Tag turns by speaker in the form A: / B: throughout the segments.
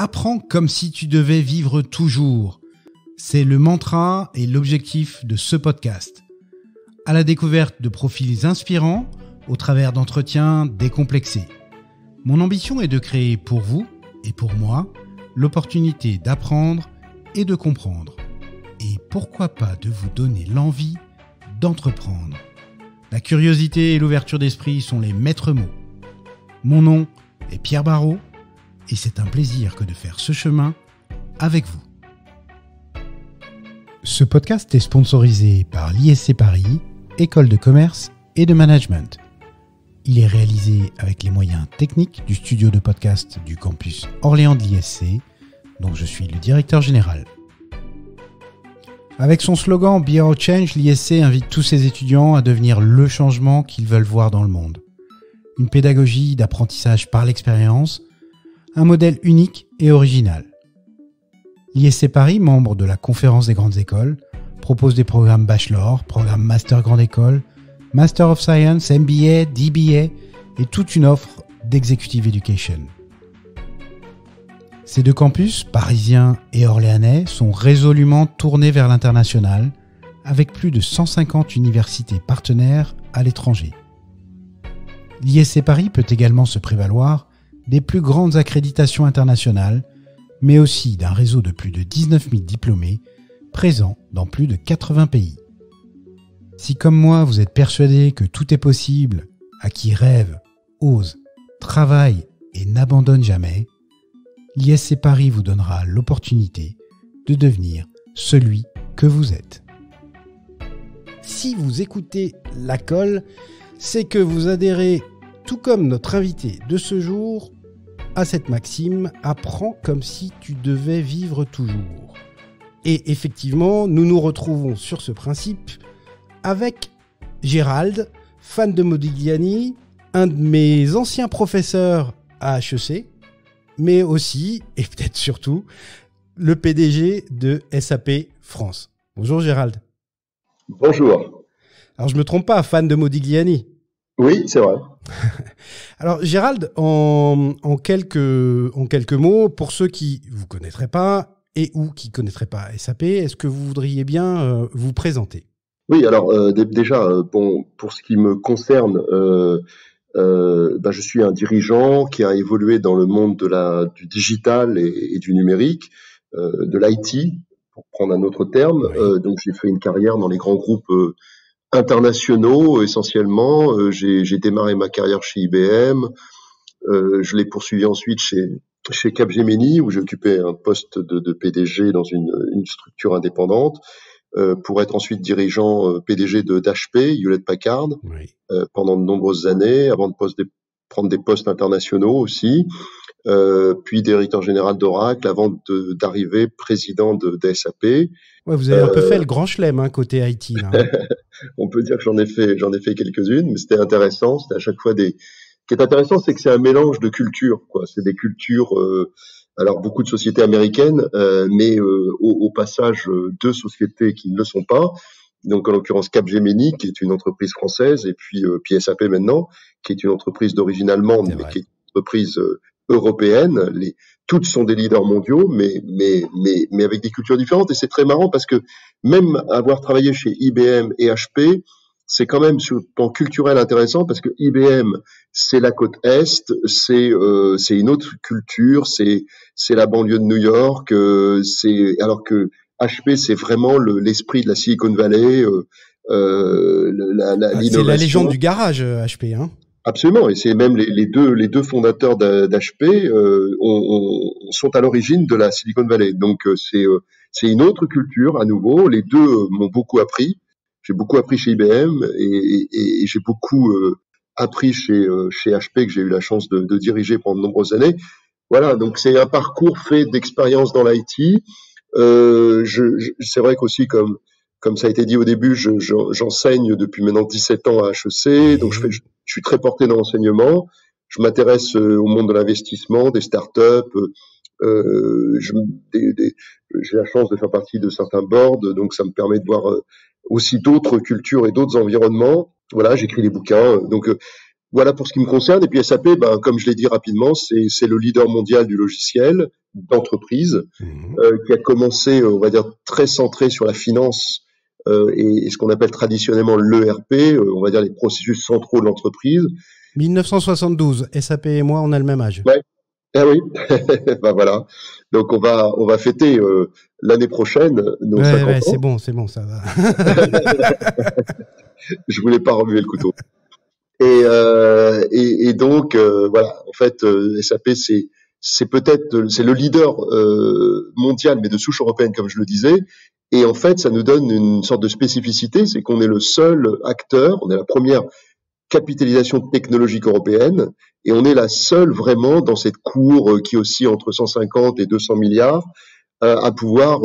A: Apprends comme si tu devais vivre toujours. C'est le mantra et l'objectif de ce podcast. À la découverte de profils inspirants au travers d'entretiens décomplexés. Mon ambition est de créer pour vous et pour moi l'opportunité d'apprendre et de comprendre. Et pourquoi pas de vous donner l'envie d'entreprendre. La curiosité et l'ouverture d'esprit sont les maîtres mots. Mon nom est Pierre Barrault et c'est un plaisir que de faire ce chemin avec vous. Ce podcast est sponsorisé par l'ISC Paris, École de commerce et de management. Il est réalisé avec les moyens techniques du studio de podcast du campus Orléans de l'ISC, dont je suis le directeur général. Avec son slogan Be Our Change, l'ISC invite tous ses étudiants à devenir le changement qu'ils veulent voir dans le monde. Une pédagogie d'apprentissage par l'expérience, un modèle unique et original. L'ISC Paris, membre de la Conférence des grandes écoles, propose des programmes bachelor, programmes master grande école, Master of Science, MBA, DBA et toute une offre d'Executive Education. Ces deux campus, parisiens et orléanais, sont résolument tournés vers l'international, avec plus de 150 universités partenaires à l'étranger. L'ISC Paris peut également se prévaloir des plus grandes accréditations internationales, mais aussi d'un réseau de plus de 19 000 diplômés présents dans plus de 80 pays. Si comme moi vous êtes persuadé que tout est possible à qui rêve, ose, travaille et n'abandonne jamais, l'ISC Paris vous donnera l'opportunité de devenir celui que vous êtes. Si vous écoutez La Colle, c'est que vous adhérez, tout comme notre invité de ce jour, à cette maxime « Apprends comme si tu devais vivre toujours ». Et effectivement, nous nous retrouvons sur ce principe avec Gérald, fan de Modigliani, un de mes anciens professeurs à HEC, mais aussi, et peut-être surtout, le PDG de SAP France. Bonjour Gérald.
B: Bonjour.
A: Alors je me trompe pas, fan de Modigliani.
B: Oui, c'est vrai.
A: Alors Gérald, en quelques mots, pour ceux qui vous connaîtraient pas et ou qui connaîtraient pas SAP, est-ce que vous voudriez bien vous présenter ?
B: Oui, alors déjà, pour ce qui me concerne, je suis un dirigeant qui a évolué dans le monde du digital et du numérique, de l'IT, pour prendre un autre terme.
A: Oui.
B: Donc j'ai fait une carrière dans les grands groupes internationaux essentiellement. J'ai démarré ma carrière chez IBM. Je l'ai poursuivi ensuite chez Capgemini, où j'ai occupé un poste de PDG dans une structure indépendante, pour être ensuite dirigeant PDG d'HP, Hewlett Packard,
A: Oui.
B: pendant de nombreuses années, avant de prendre des postes internationaux aussi, puis directeur général d'Oracle, avant d'arriver président de SAP.
A: Ouais, vous avez un peu fait le grand chelem côté IT. Là.
B: On peut dire que j'en ai fait quelques-unes, mais c'était intéressant. C'était à chaque fois Ce qui est intéressant, c'est que c'est un mélange de cultures, quoi. C'est des cultures, alors beaucoup de sociétés américaines, mais au passage deux sociétés qui ne le sont pas. Donc en l'occurrence Capgemini, qui est une entreprise française, et puis SAP maintenant, qui est une entreprise d'origine allemande, mais qui est une entreprise européenne. Toutes sont des leaders mondiaux, mais avec des cultures différentes. Et c'est très marrant parce que même avoir travaillé chez IBM et HP, c'est quand même sur le plan culturel intéressant parce que IBM, c'est la côte Est, c'est une autre culture, c'est la banlieue de New York, alors que HP, c'est vraiment l'esprit de la Silicon Valley, l'innovation.
A: C'est la légende du garage, HP, hein.
B: Absolument, et c'est même les deux fondateurs d'HP sont à l'origine de la Silicon Valley. Donc c'est une autre culture à nouveau. Les deux m'ont beaucoup appris. J'ai beaucoup appris chez IBM et j'ai beaucoup appris chez HP que j'ai eu la chance de diriger pendant de nombreuses années. Voilà, donc c'est un parcours fait d'expérience dans l'IT. C'est vrai qu'aussi comme ça a été dit au début, j'enseigne depuis maintenant 17 ans à HEC, donc je suis très porté dans l'enseignement. Je m'intéresse au monde de l'investissement, des startups. J'ai la chance de faire partie de certains boards, donc ça me permet de voir aussi d'autres cultures et d'autres environnements. Voilà, j'écris des bouquins. Donc voilà pour ce qui me concerne. Et puis SAP, comme je l'ai dit rapidement, c'est le leader mondial du logiciel, d'entreprise,
A: Mhm.
B: qui a commencé, on va dire, très centré sur la finance et ce qu'on appelle traditionnellement l'ERP, on va dire les processus centraux de l'entreprise.
A: 1972, SAP et moi, on a le même âge.
B: Ouais, ah oui, bah voilà. Donc on va fêter l'année prochaine nos
A: Ouais,
B: 50 ans.
A: c'est bon, ça va.
B: Je voulais pas remuer le couteau. Et donc voilà, en fait, SAP c'est peut-être c'est le leader mondial, mais de souche européenne, comme je le disais. Et en fait, ça nous donne une sorte de spécificité, c'est qu'on est le seul acteur, on est la première capitalisation technologique européenne, et on est la seule vraiment dans cette cour qui oscille entre 150 et 200 milliards à pouvoir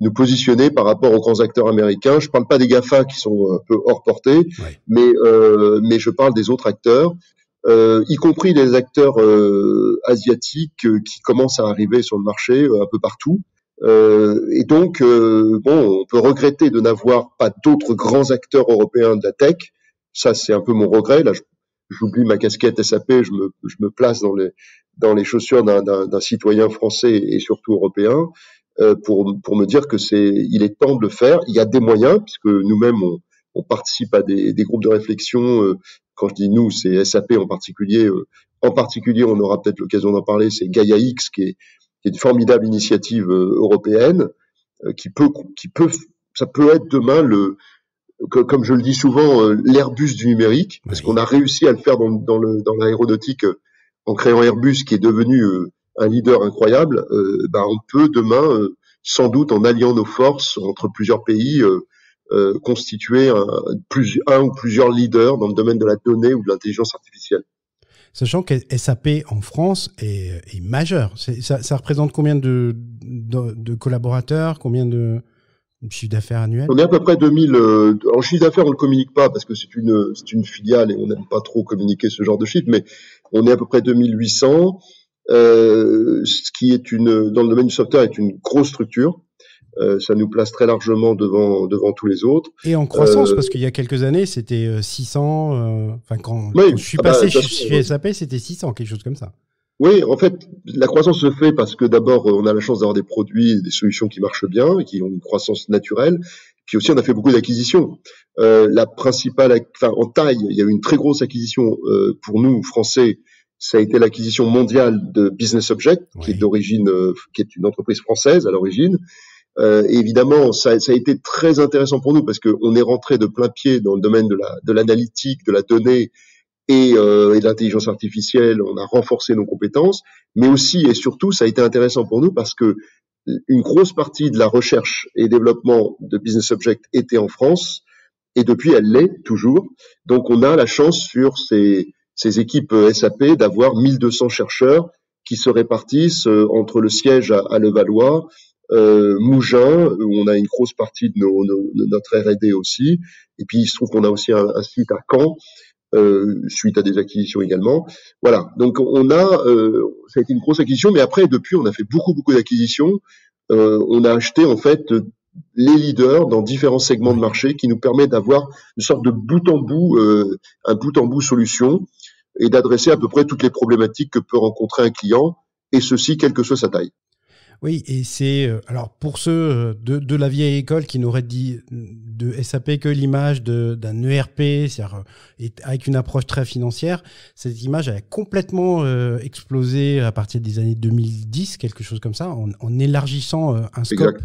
B: nous positionner par rapport aux grands acteurs américains. Je ne parle pas des GAFA qui sont un peu hors portée,
A: Ouais.
B: mais je parle des autres acteurs, y compris les acteurs asiatiques qui commencent à arriver sur le marché un peu partout. Et donc, bon, on peut regretter de n'avoir pas d'autres grands acteurs européens de la tech. Ça, c'est un peu mon regret. Là, j'oublie ma casquette SAP, je me place dans les chaussures d'un citoyen français et surtout européen pour me dire que il est temps de le faire. Il y a des moyens puisque nous-mêmes on participe à des groupes de réflexion. Quand je dis nous, c'est SAP en particulier. En particulier, on aura peut-être l'occasion d'en parler. C'est Gaia X qui est une formidable initiative européenne ça peut être demain comme je le dis souvent, l'Airbus du numérique, parce qu'on
A: Oui.
B: a réussi à le faire dans l'aéronautique en créant Airbus, qui est devenu un leader incroyable. On peut demain, sans doute en alliant nos forces entre plusieurs pays, constituer un ou plusieurs leaders dans le domaine de la donnée ou de l'intelligence artificielle.
A: Sachant que SAP en France est majeur. Ça représente combien de collaborateurs, combien de chiffre d'affaires annuel?
B: On est à peu près 2000. En chiffre d'affaires, on le communique pas parce que c'est une filiale et on n'aime pas trop communiquer ce genre de chiffre, mais on est à peu près 2800, ce qui est dans le domaine du software est une grosse structure. Ça nous place très largement devant tous les autres.
A: Et en croissance, parce qu'il y a quelques années, c'était 600. Enfin, quand
B: Oui,
A: je suis passé
B: de toute
A: chez
B: façon,
A: SAP, c'était 600, quelque chose comme ça.
B: oui, en fait, la croissance se fait parce que d'abord, on a la chance d'avoir des produits et des solutions qui marchent bien et qui ont une croissance naturelle. Puis aussi, on a fait beaucoup d'acquisitions. La principale, enfin, en taille, il y a eu une très grosse acquisition pour nous, Français. Ça a été l'acquisition mondiale de Business Object, qui est
A: Oui.
B: d'origine, qui est une entreprise française à l'origine. Et évidemment, ça a été très intéressant pour nous parce qu'on est rentré de plein pied dans le domaine de l'analytique, de la donnée et de l'intelligence artificielle, on a renforcé nos compétences, mais aussi et surtout, ça a été intéressant pour nous parce que une grosse partie de la recherche et développement de Business Object était en France, et depuis, elle l'est toujours. Donc, on a la chance sur ces équipes SAP d'avoir 1200 chercheurs qui se répartissent entre le siège à Levallois, Mougins, où on a une grosse partie de notre R&D aussi, et puis il se trouve qu'on a aussi un site à Caen, suite à des acquisitions également. Voilà, donc ça a été une grosse acquisition, mais après, depuis, on a fait beaucoup d'acquisitions. On a acheté en fait les leaders dans différents segments de
A: Oui.
B: marché qui nous permet d'avoir une sorte de un bout en bout solution et d'adresser à peu près toutes les problématiques que peut rencontrer un client, et ceci, quelle que soit sa taille.
A: Oui, et c'est alors pour ceux de la vieille école qui n'auraient dit de SAP que l'image d'un ERP, c'est-à-dire avec une approche très financière, cette image a complètement explosé à partir des années 2010, quelque chose comme ça, en élargissant un scope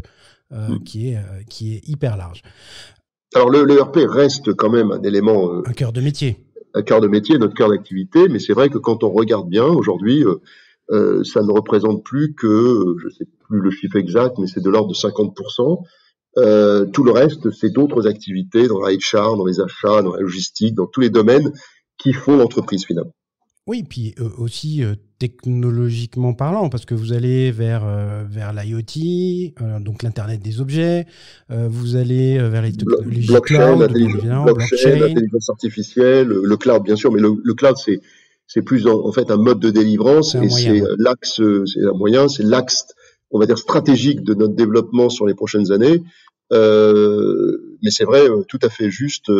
B: Exact.
A: qui est hyper large.
B: Alors le ERP reste quand même un élément,
A: Un cœur de métier.
B: un cœur de métier, notre cœur d'activité, mais c'est vrai que quand on regarde bien aujourd'hui, ça ne représente plus que, je ne sais plus le chiffre exact, mais c'est de l'ordre de 50%. Tout le reste, c'est d'autres activités dans la HR, dans les achats, dans la logistique, dans tous les domaines qui font l'entreprise finalement.
A: Oui, puis aussi technologiquement parlant, parce que vous allez vers l'IoT, donc l'Internet des objets, vous allez vers les technologies
B: Blockchain,
A: cloud, bien évidemment, blockchain.
B: intelligence artificielle, le cloud bien sûr, mais le cloud c'est plus en fait un mode de délivrance
A: C'est un
B: et
A: moyen,
B: c'est
A: ouais.
B: l'axe, c'est un moyen, c'est l'axe, on va dire stratégique de notre développement sur les prochaines années. Mais c'est vrai, tout à fait juste.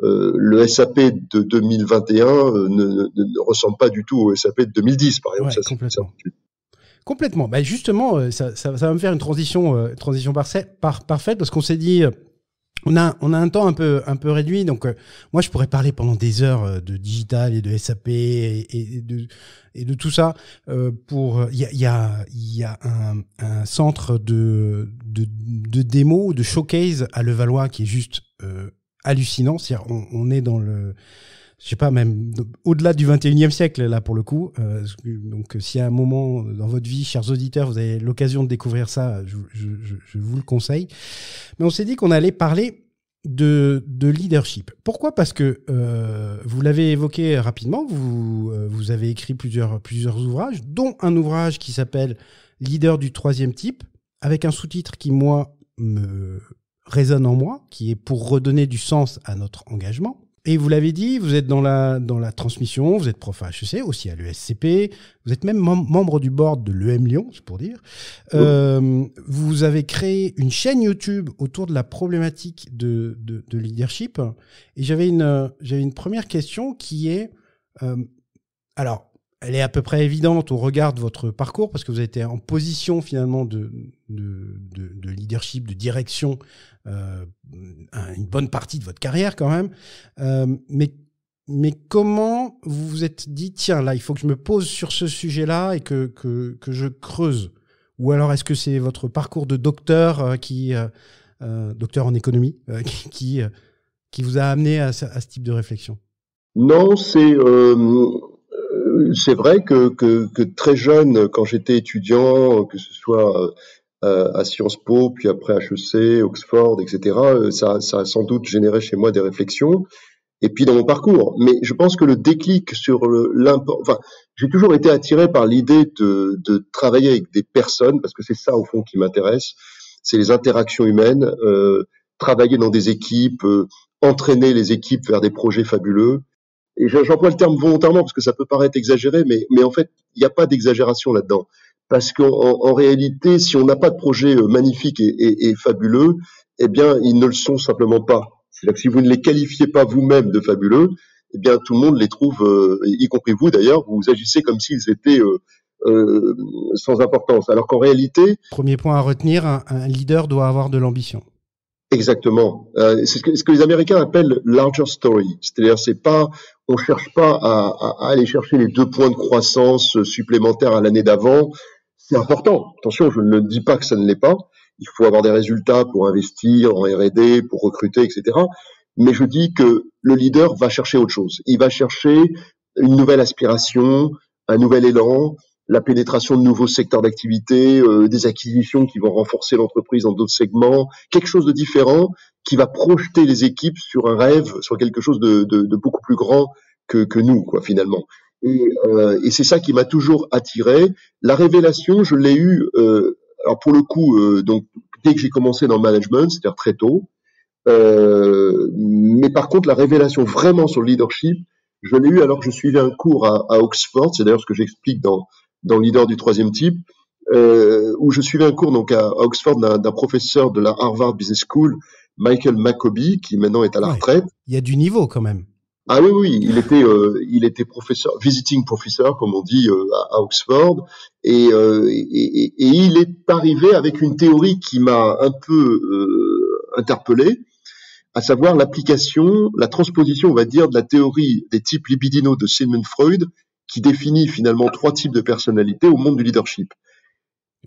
B: Le SAP de 2021 ne ressemble pas du tout au SAP de 2010, par exemple.
A: Ouais,
B: Ça, c'est une
A: complètement.
B: certitude.
A: Complètement. Bah justement, ça va me faire une transition parfaite parce qu'on s'est dit, on a un temps un peu réduit, donc moi je pourrais parler pendant des heures de digital et de SAP et de tout ça. Il y a un centre de démo, de showcase à Levallois qui est juste hallucinant. C'est-à-dire on est dans le, je sais pas, même au-delà du 21e siècle, là, pour le coup. Donc, si à un moment dans votre vie, chers auditeurs, vous avez l'occasion de découvrir ça, je vous le conseille. Mais on s'est dit qu'on allait parler de leadership. Pourquoi ? Parce que vous l'avez évoqué rapidement, vous avez écrit plusieurs ouvrages, dont un ouvrage qui s'appelle « Leader du troisième type », avec un sous-titre qui, moi, me résonne en moi, qui est « Pour redonner du sens à notre engagement ». Et vous l'avez dit, vous êtes dans la transmission, vous êtes prof à HEC, aussi à l'ESCP, vous êtes même membre du board de l'EM Lyon, c'est pour dire. Vous avez créé une chaîne YouTube autour de la problématique de leadership. Et j'avais une première question qui est, alors, elle est à peu près évidente au regard de votre parcours, parce que vous avez été en position finalement de leadership, de direction, une bonne partie de votre carrière quand même. Mais comment vous vous êtes dit, tiens, là, il faut que je me pose sur ce sujet-là et que je creuse? Ou alors est-ce que c'est votre parcours de docteur docteur en économie, qui vous a amené à ce type de réflexion?
B: Non, c'est vrai que très jeune, quand j'étais étudiant, que ce soit à Sciences Po, puis après HEC, Oxford, etc., ça a sans doute généré chez moi des réflexions. Et puis dans mon parcours. Mais je pense que le déclic sur j'ai toujours été attiré par l'idée de travailler avec des personnes, parce que c'est ça au fond qui m'intéresse. C'est les interactions humaines, travailler dans des équipes, entraîner les équipes vers des projets fabuleux. Et j'emploie le terme volontairement parce que ça peut paraître exagéré, mais en fait, il n'y a pas d'exagération là-dedans. Parce qu'en réalité, si on n'a pas de projet magnifique et fabuleux, eh bien, ils ne le sont simplement pas. C'est-à-dire que si vous ne les qualifiez pas vous-même de fabuleux, eh bien, tout le monde les trouve, y compris vous d'ailleurs, vous agissez comme s'ils étaient sans importance. Alors qu'en réalité...
A: Premier point à retenir, un leader doit avoir de l'ambition.
B: Exactement. C'est ce que les Américains appellent larger story. C'est-à-dire, on cherche pas à aller chercher les 2 points de croissance supplémentaires à l'année d'avant. C'est important. Attention, je ne dis pas que ça ne l'est pas. Il faut avoir des résultats pour investir en R&D, pour recruter, etc. Mais je dis que le leader va chercher autre chose. Il va chercher une nouvelle aspiration, un nouvel élan, la pénétration de nouveaux secteurs d'activité, des acquisitions qui vont renforcer l'entreprise dans d'autres segments, quelque chose de différent qui va projeter les équipes sur un rêve, sur quelque chose de beaucoup plus grand que nous, quoi, finalement. Et c'est ça qui m'a toujours attiré. La révélation, je l'ai eue, alors pour le coup, donc dès que j'ai commencé dans le management, c'est-à-dire très tôt. Mais par contre, la révélation vraiment sur le leadership, je l'ai eue alors que je suivais un cours à Oxford. C'est d'ailleurs ce que j'explique dans Leader du troisième type, où je suivais un cours donc à Oxford d'un professeur de la Harvard Business School, Michael Maccoby, qui maintenant est à la retraite.
A: Il y a du niveau quand même.
B: Ah oui, il était professeur, visiting professor, comme on dit, à Oxford, et il est arrivé avec une théorie qui m'a un peu interpellé, à savoir l'application, la transposition, on va dire, de la théorie des types libidinaux de Sigmund Freud, qui définit finalement 3 types de personnalités au monde du leadership.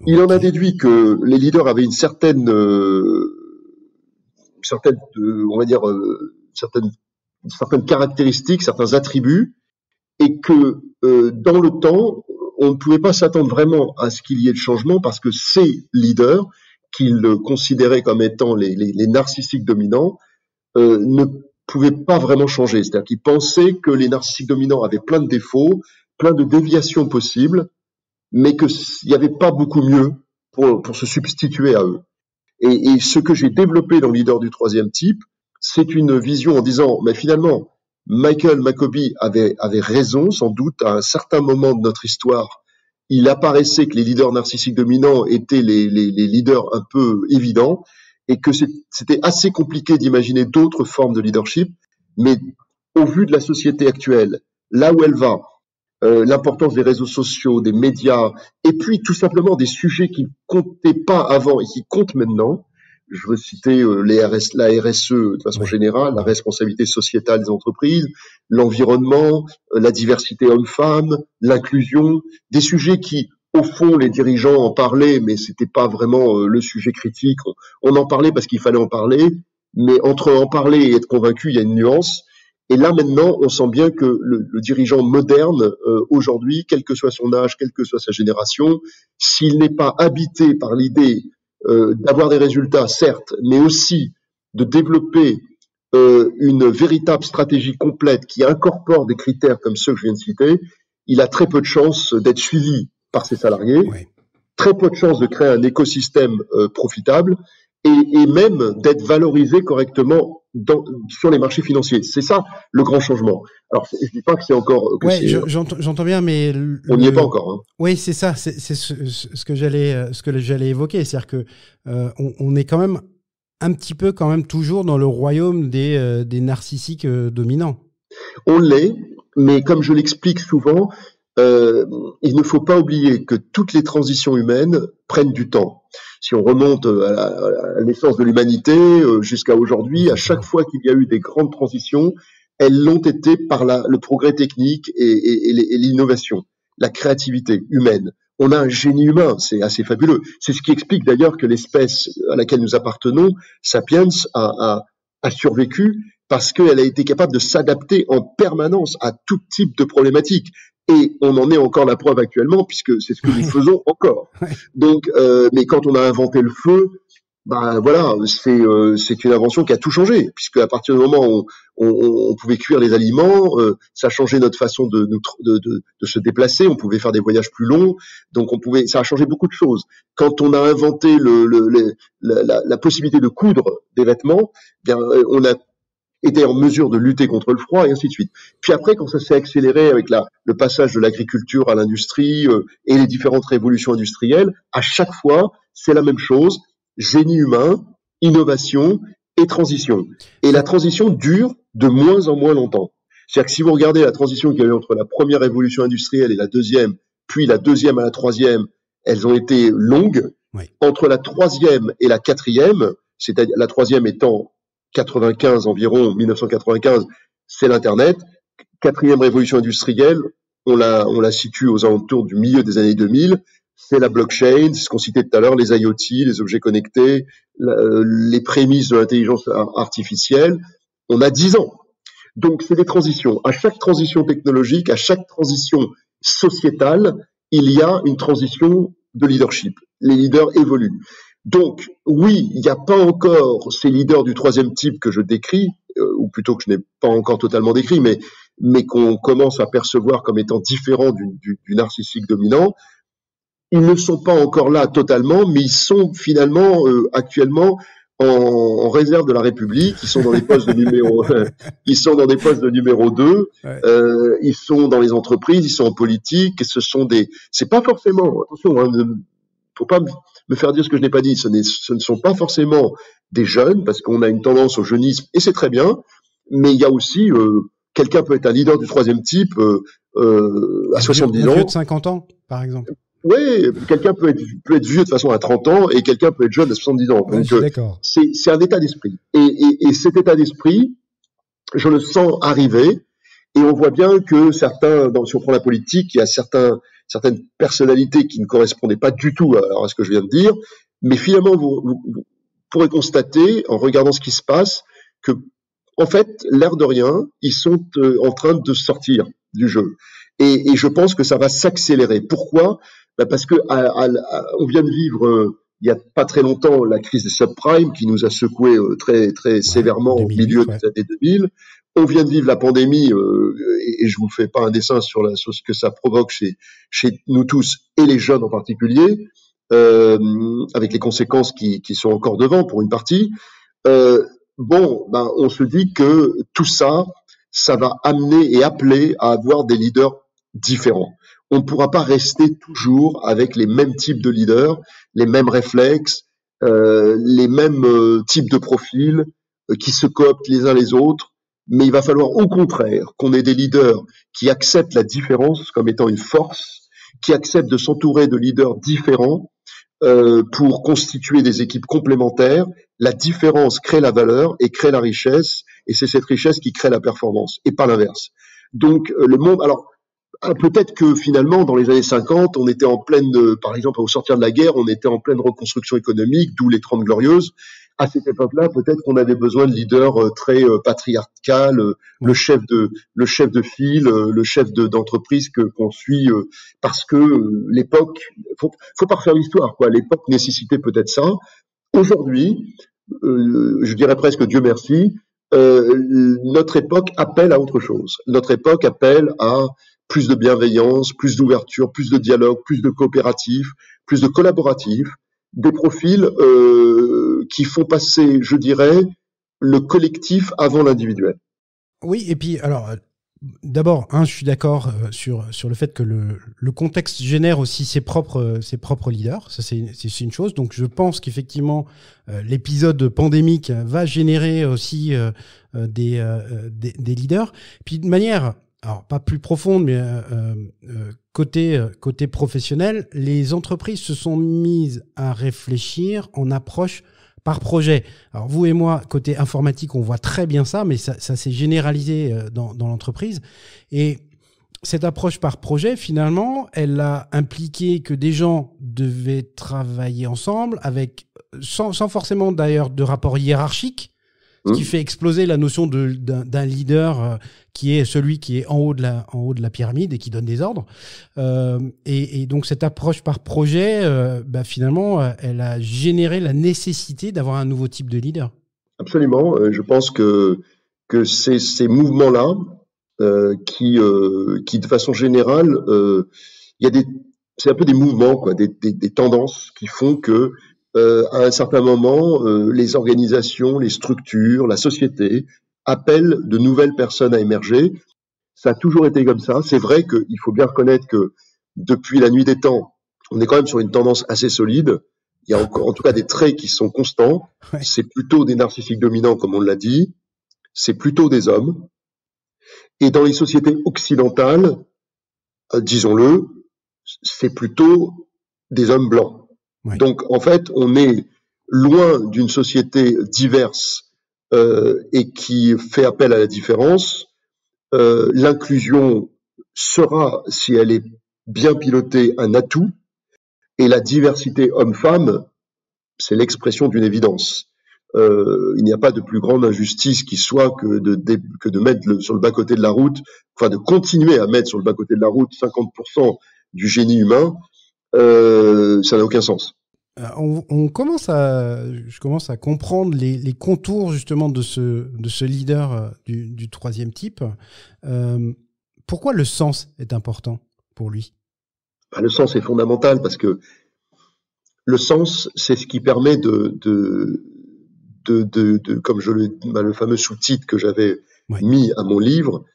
B: Okay. Il en a déduit que les leaders avaient une certaine certaines caractéristiques, certains attributs, et que dans le temps, on ne pouvait pas s'attendre vraiment à ce qu'il y ait de changement parce que ces leaders, qu'il considérait comme étant les narcissiques dominants, ne pouvaient pas vraiment changer. C'est-à-dire qu'ils pensaient que les narcissiques dominants avaient plein de défauts, plein de déviations possibles, mais qu'il n'y avait pas beaucoup mieux pour se substituer à eux. Et ce que j'ai développé dans le leader du troisième type, c'est une vision en disant, mais finalement, Michael Maccoby avait raison, sans doute, à un certain moment de notre histoire. Il apparaissait que les leaders narcissiques dominants étaient les leaders un peu évidents et que c'était assez compliqué d'imaginer d'autres formes de leadership. Mais au vu de la société actuelle, là où elle va, l'importance des réseaux sociaux, des médias, et puis tout simplement des sujets qui comptaient pas avant et qui comptent maintenant. Je veux citer la RSE de façon générale, la responsabilité sociétale des entreprises, l'environnement, la diversité homme-femme, l'inclusion, des sujets qui, au fond, les dirigeants en parlaient, mais c'était pas vraiment le sujet critique. On en parlait parce qu'il fallait en parler, mais entre en parler et être convaincu, il y a une nuance. Et là maintenant, on sent bien que le dirigeant moderne, aujourd'hui, quel que soit son âge, quelle que soit sa génération, s'il n'est pas habité par l'idée d'avoir des résultats, certes, mais aussi de développer une véritable stratégie complète qui incorpore des critères comme ceux que je viens de citer, il a très peu de chances d'être suivi par ses salariés, très peu de chances de créer un écosystème profitable et même d'être valorisé correctement sur les marchés financiers. C'est ça le grand changement. Alors, je dis pas que c'est encore.
A: J'entends bien, mais
B: on n'y est pas encore. Hein.
A: Oui, c'est ça. C'est ce que j'allais évoquer, c'est-à-dire que on est quand même un petit peu quand même toujours dans le royaume des narcissiques dominants.
B: On l'est, mais comme je l'explique souvent, il ne faut pas oublier que toutes les transitions humaines prennent du temps. Si on remonte à l'essence de l'humanité jusqu'à aujourd'hui, à chaque fois qu'il y a eu des grandes transitions, elles l'ont été par le progrès technique et l'innovation, la créativité humaine. On a un génie humain, c'est assez fabuleux. C'est ce qui explique d'ailleurs que l'espèce à laquelle nous appartenons, Sapiens, a survécu parce qu'elle a été capable de s'adapter en permanence à tout type de problématiques. Et on en est encore la preuve actuellement, puisque c'est ce que nous faisons encore. Donc, mais quand on a inventé le feu, bah voilà, c'est une invention qui a tout changé, puisque à partir du moment où on pouvait cuire les aliments, ça a changé notre façon de se déplacer. On pouvait faire des voyages plus longs, donc ça a changé beaucoup de choses. Quand on a inventé la possibilité de coudre des vêtements, bien, on a était en mesure de lutter contre le froid et ainsi de suite. Puis après, quand ça s'est accéléré avec le passage de l'agriculture à l'industrie et les différentes révolutions industrielles, à chaque fois, c'est la même chose, génie humain, innovation et transition. Et la transition dure de moins en moins longtemps. C'est-à-dire que si vous regardez la transition qu'il y a eu entre la première révolution industrielle et la deuxième, puis la deuxième à la troisième, elles ont été longues. Oui. Entre la troisième et la quatrième, c'est-à-dire la troisième étant 95 environ, 1995, c'est l'Internet. Quatrième révolution industrielle, on la situe aux alentours du milieu des années 2000. C'est la blockchain, c'est ce qu'on citait tout à l'heure, les IoT, les objets connectés, les prémices de l'intelligence artificielle. On a 10 ans. Donc, c'est des transitions. À chaque transition technologique, à chaque transition sociétale, il y a une transition de leadership. Les leaders évoluent. Donc, oui, il n'y a pas encore ces leaders du troisième type que je décris, ou plutôt que je n'ai pas encore totalement décrit, mais qu'on commence à percevoir comme étant différents du narcissique dominant. Ils ne sont pas encore là totalement, mais ils sont finalement actuellement en réserve de la République. Ils sont dans des postes de numéro, ils sont dans des postes de numéro 2. Ouais. Ils sont dans les entreprises, ils sont en politique. C'est pas forcément. Attention, hein, faut pas me faire dire ce que je n'ai pas dit. Ce ne sont pas forcément des jeunes, parce qu'on a une tendance au jeunisme, et c'est très bien. Mais il y a aussi quelqu'un peut être un leader du troisième type à 70 ans.
A: Un vieux de 50 ans, par exemple.
B: Oui, quelqu'un peut être vieux de façon à 30 ans et quelqu'un peut être jeune à 70 ans.
A: Ouais,
B: donc, c'est un état d'esprit. Et cet état d'esprit, je le sens arriver. Et on voit bien que si on prend la politique, il y a certaines personnalités qui ne correspondaient pas du tout à ce que je viens de dire. Mais finalement, vous pourrez constater, en regardant ce qui se passe, que, en fait, l'air de rien, ils sont en train de sortir du jeu. Et je pense que ça va s'accélérer. Pourquoi ? Parce que on vient de vivre il y a pas très longtemps la crise des subprimes qui nous a secoué très très sévèrement au milieu des années 2000. On vient de vivre la pandémie et je vous fais pas un dessin sur ce que ça provoque chez nous tous et les jeunes en particulier, avec les conséquences qui sont encore devant pour une partie. On se dit que tout ça va amener et appeler à avoir des leaders différents. On ne pourra pas rester toujours avec les mêmes types de leaders, les mêmes réflexes, les mêmes types de profils qui se cooptent les uns les autres. mais il va falloir au contraire qu'on ait des leaders qui acceptent la différence comme étant une force, qui acceptent de s'entourer de leaders différents pour constituer des équipes complémentaires. La différence crée la valeur et crée la richesse, et c'est cette richesse qui crée la performance, et pas l'inverse. Donc le monde, alors peut-être que finalement, dans les années 50, on était en pleine, par exemple, au sortir de la guerre, on était en pleine reconstruction économique, d'où les 30 glorieuses. À cette époque-là, peut-être qu'on avait besoin de leaders très patriarcal, le chef de file, le chef d'entreprise qu'on suit, parce que l'époque, faut pas refaire l'histoire, quoi. L'époque nécessitait peut-être ça. Aujourd'hui, je dirais presque Dieu merci, notre époque appelle à autre chose. Notre époque appelle à plus de bienveillance, plus d'ouverture, plus de dialogue, plus de coopératif, plus de collaboratif, des profils qui font passer, je dirais, le collectif avant l'individuel.
A: Oui, et puis alors d'abord, je suis d'accord sur le fait que le contexte génère aussi ses propres leaders. Ça, c'est une chose. Donc, je pense qu'effectivement, l'épisode pandémique va générer aussi des leaders. Puis, de manière, alors pas plus profonde, mais côté professionnel, les entreprises se sont mises à réfléchir en approche par projet. Alors vous et moi, côté informatique, on voit très bien ça, mais ça s'est généralisé dans l'entreprise. Et cette approche par projet, finalement, elle a impliqué que des gens devaient travailler ensemble, sans forcément d'ailleurs de rapport hiérarchique, ce qui fait exploser la notion d'un leader qui est celui qui est en haut de la pyramide et qui donne des ordres. Et donc cette approche par projet, finalement, elle a généré la nécessité d'avoir un nouveau type de leader.
B: Absolument. Je pense que c'est ces mouvements-là qui de façon générale, c'est un peu des mouvements, quoi, des tendances qui font que à un certain moment, les organisations, les structures, la société appellent de nouvelles personnes à émerger. Ça a toujours été comme ça. C'est vrai qu'il faut bien reconnaître que depuis la nuit des temps, on est quand même sur une tendance assez solide. Il y a encore, en tout cas, des traits qui sont constants. Ouais. C'est plutôt des narcissiques dominants, comme on l'a dit. C'est plutôt des hommes. Et dans les sociétés occidentales, disons-le, c'est plutôt des hommes blancs. Ouais. Donc, en fait, on est loin d'une société diverse et qui fait appel à la différence. L'inclusion sera, si elle est bien pilotée, un atout. Et la diversité homme-femme, c'est l'expression d'une évidence. Il n'y a pas de plus grande injustice qui soit que de mettre sur le bas-côté de la route, enfin de continuer à mettre sur le bas-côté de la route 50% du génie humain. Ça n'a aucun sens.
A: Je commence à comprendre les contours justement de ce leader du troisième type. Pourquoi le sens est important pour lui ?
B: Le sens est fondamental parce que le sens, c'est ce qui permet comme le fameux sous-titre que j'avais mis à mon livre,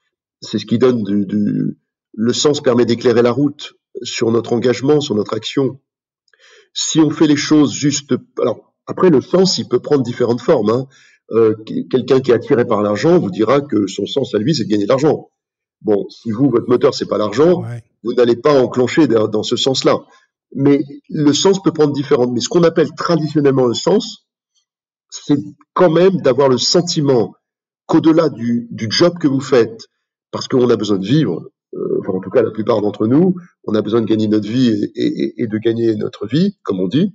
B: c'est ce qui donne le sens permet d'éclairer la route sur notre engagement, sur notre action. Si on fait les choses juste, alors après le sens, il peut prendre différentes formes. Hein. Quelqu'un qui est attiré par l'argent vous dira que son sens à lui, c'est de gagner de l'argent. Bon, si votre moteur c'est pas l'argent, vous n'allez pas enclencher dans ce sens-là. Mais le sens peut prendre différentes. Mais ce qu'on appelle traditionnellement le sens, c'est quand même d'avoir le sentiment qu'au-delà du job que vous faites, parce qu'on a besoin de vivre, en tout cas la plupart d'entre nous, on a besoin de gagner notre vie et de gagner notre vie, comme on dit.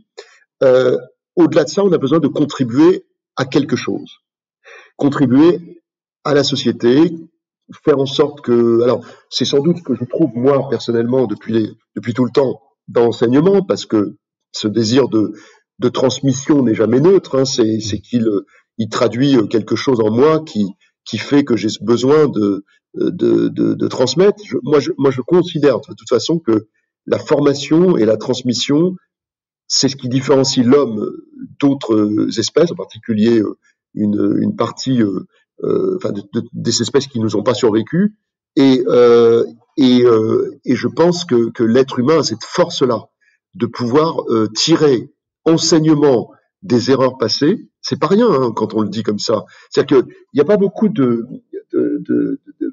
B: Au-delà de ça, on a besoin de contribuer à quelque chose. Contribuer à la société, faire en sorte que... Alors, c'est sans doute ce que je trouve, moi, personnellement, depuis tout le temps, dans l'enseignement, parce que ce désir de transmission n'est jamais neutre. Hein, c'est qu'il traduit quelque chose en moi qui fait que j'ai besoin de transmettre. Moi, je considère de toute façon que la formation et la transmission, c'est ce qui différencie l'homme d'autres espèces, en particulier une partie des espèces qui nous ont pas survécu. Et je pense que l'être humain a cette force-là de pouvoir tirer enseignement des erreurs passées. C'est pas rien hein, quand on le dit comme ça. C'est-à-dire qu'il n'y a pas beaucoup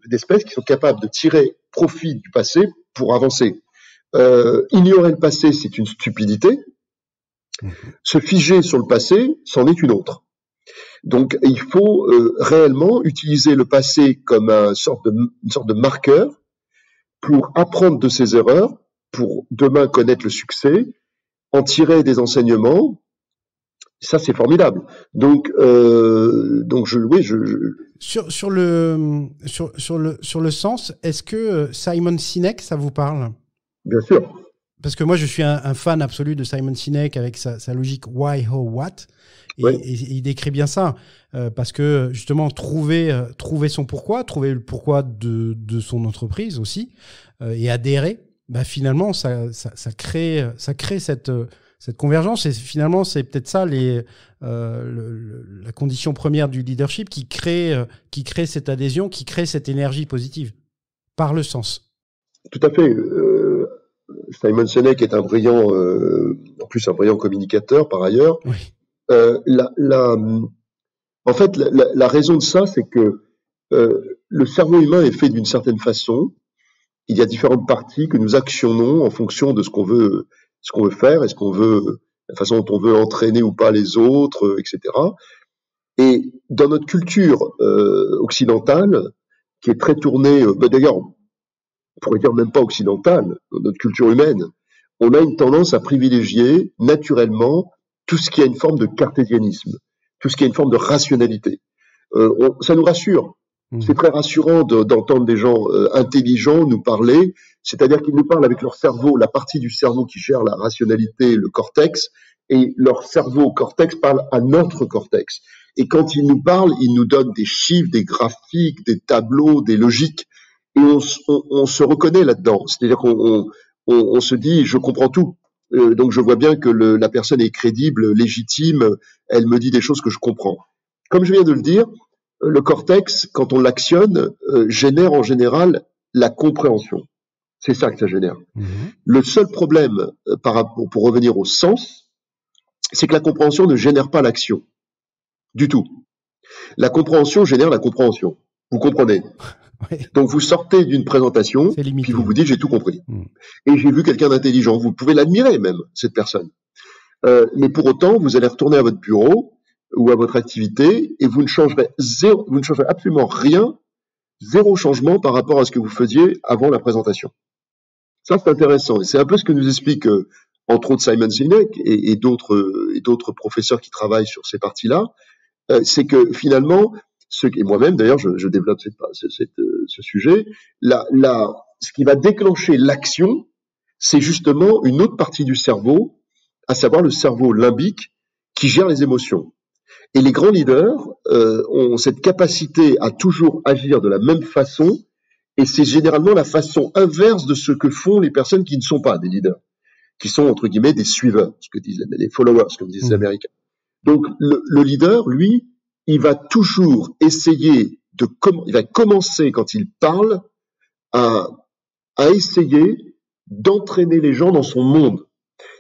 B: d'espèces qui sont capables de tirer profit du passé pour avancer. Ignorer le passé, c'est une stupidité. Se figer sur le passé, c'en est une autre. Donc, il faut réellement utiliser le passé comme une sorte de marqueur pour apprendre de ses erreurs, pour demain connaître le succès, en tirer des enseignements. Ça, c'est formidable. Donc,
A: Sur le sens, est-ce que Simon Sinek, ça vous parle?
B: Bien sûr.
A: Parce que moi, je suis un fan absolu de Simon Sinek avec sa logique why, how, what. Et il décrit bien ça. Parce que, justement, trouver son pourquoi, trouver le pourquoi de son entreprise aussi, et adhérer, bah, finalement, ça crée cette convergence. Et finalement, c'est peut-être ça la condition première du leadership qui crée cette adhésion, qui crée cette énergie positive par le sens.
B: Tout à fait. Simon Sinek est un brillant communicateur par ailleurs.
A: Oui.
B: En fait, la raison de ça, c'est que le cerveau humain est fait d'une certaine façon. Il y a différentes parties que nous actionnons en fonction de ce qu'on veut faire, la façon dont on veut entraîner ou pas les autres, etc. Et dans notre culture occidentale, qui est très tournée, d'ailleurs, on pourrait dire même pas occidentale, dans notre culture humaine, on a une tendance à privilégier naturellement tout ce qui a une forme de cartésianisme, tout ce qui a une forme de rationalité. Ça nous rassure. C'est très rassurant d'entendre des gens intelligents nous parler, c'est-à-dire qu'ils nous parlent avec leur cerveau, la partie du cerveau qui gère la rationalité, le cortex, et leur cerveau cortex parle à notre cortex. Et quand ils nous parlent, ils nous donnent des chiffres, des graphiques, des tableaux, des logiques, et on se reconnaît là-dedans. C'est-à-dire qu'on se dit, je comprends tout. Donc je vois bien que la personne est crédible, légitime, elle me dit des choses que je comprends. Comme je viens de le dire, le cortex, quand on l'actionne, génère en général la compréhension. C'est ça que ça génère. Le seul problème, pour revenir au sens, c'est que la compréhension ne génère pas l'action. Du tout. La compréhension génère la compréhension. Vous comprenez?
A: Oui.
B: Donc vous sortez d'une présentation, puis vous vous dites j'ai tout compris. Et j'ai vu quelqu'un d'intelligent. Vous pouvez l'admirer même, cette personne. Mais pour autant, vous allez retourner à votre bureau ou à votre activité et vous ne changerez absolument rien, zéro changement par rapport à ce que vous faisiez avant la présentation. Ça, c'est intéressant. Et c'est un peu ce que nous explique, entre autres, Simon Sinek et d'autres professeurs qui travaillent sur ces parties-là. C'est que finalement, et moi-même d'ailleurs, je développe ce sujet, ce qui va déclencher l'action, c'est justement une autre partie du cerveau, à savoir le cerveau limbique, qui gère les émotions. Et les grands leaders ont cette capacité à toujours agir de la même façon, et c'est généralement la façon inverse de ce que font les personnes qui ne sont pas des leaders, qui sont entre guillemets des suiveurs, ce que disent les followers, comme disent les Américains. Donc le leader, lui, il va toujours essayer il va commencer quand il parle à essayer d'entraîner les gens dans son monde,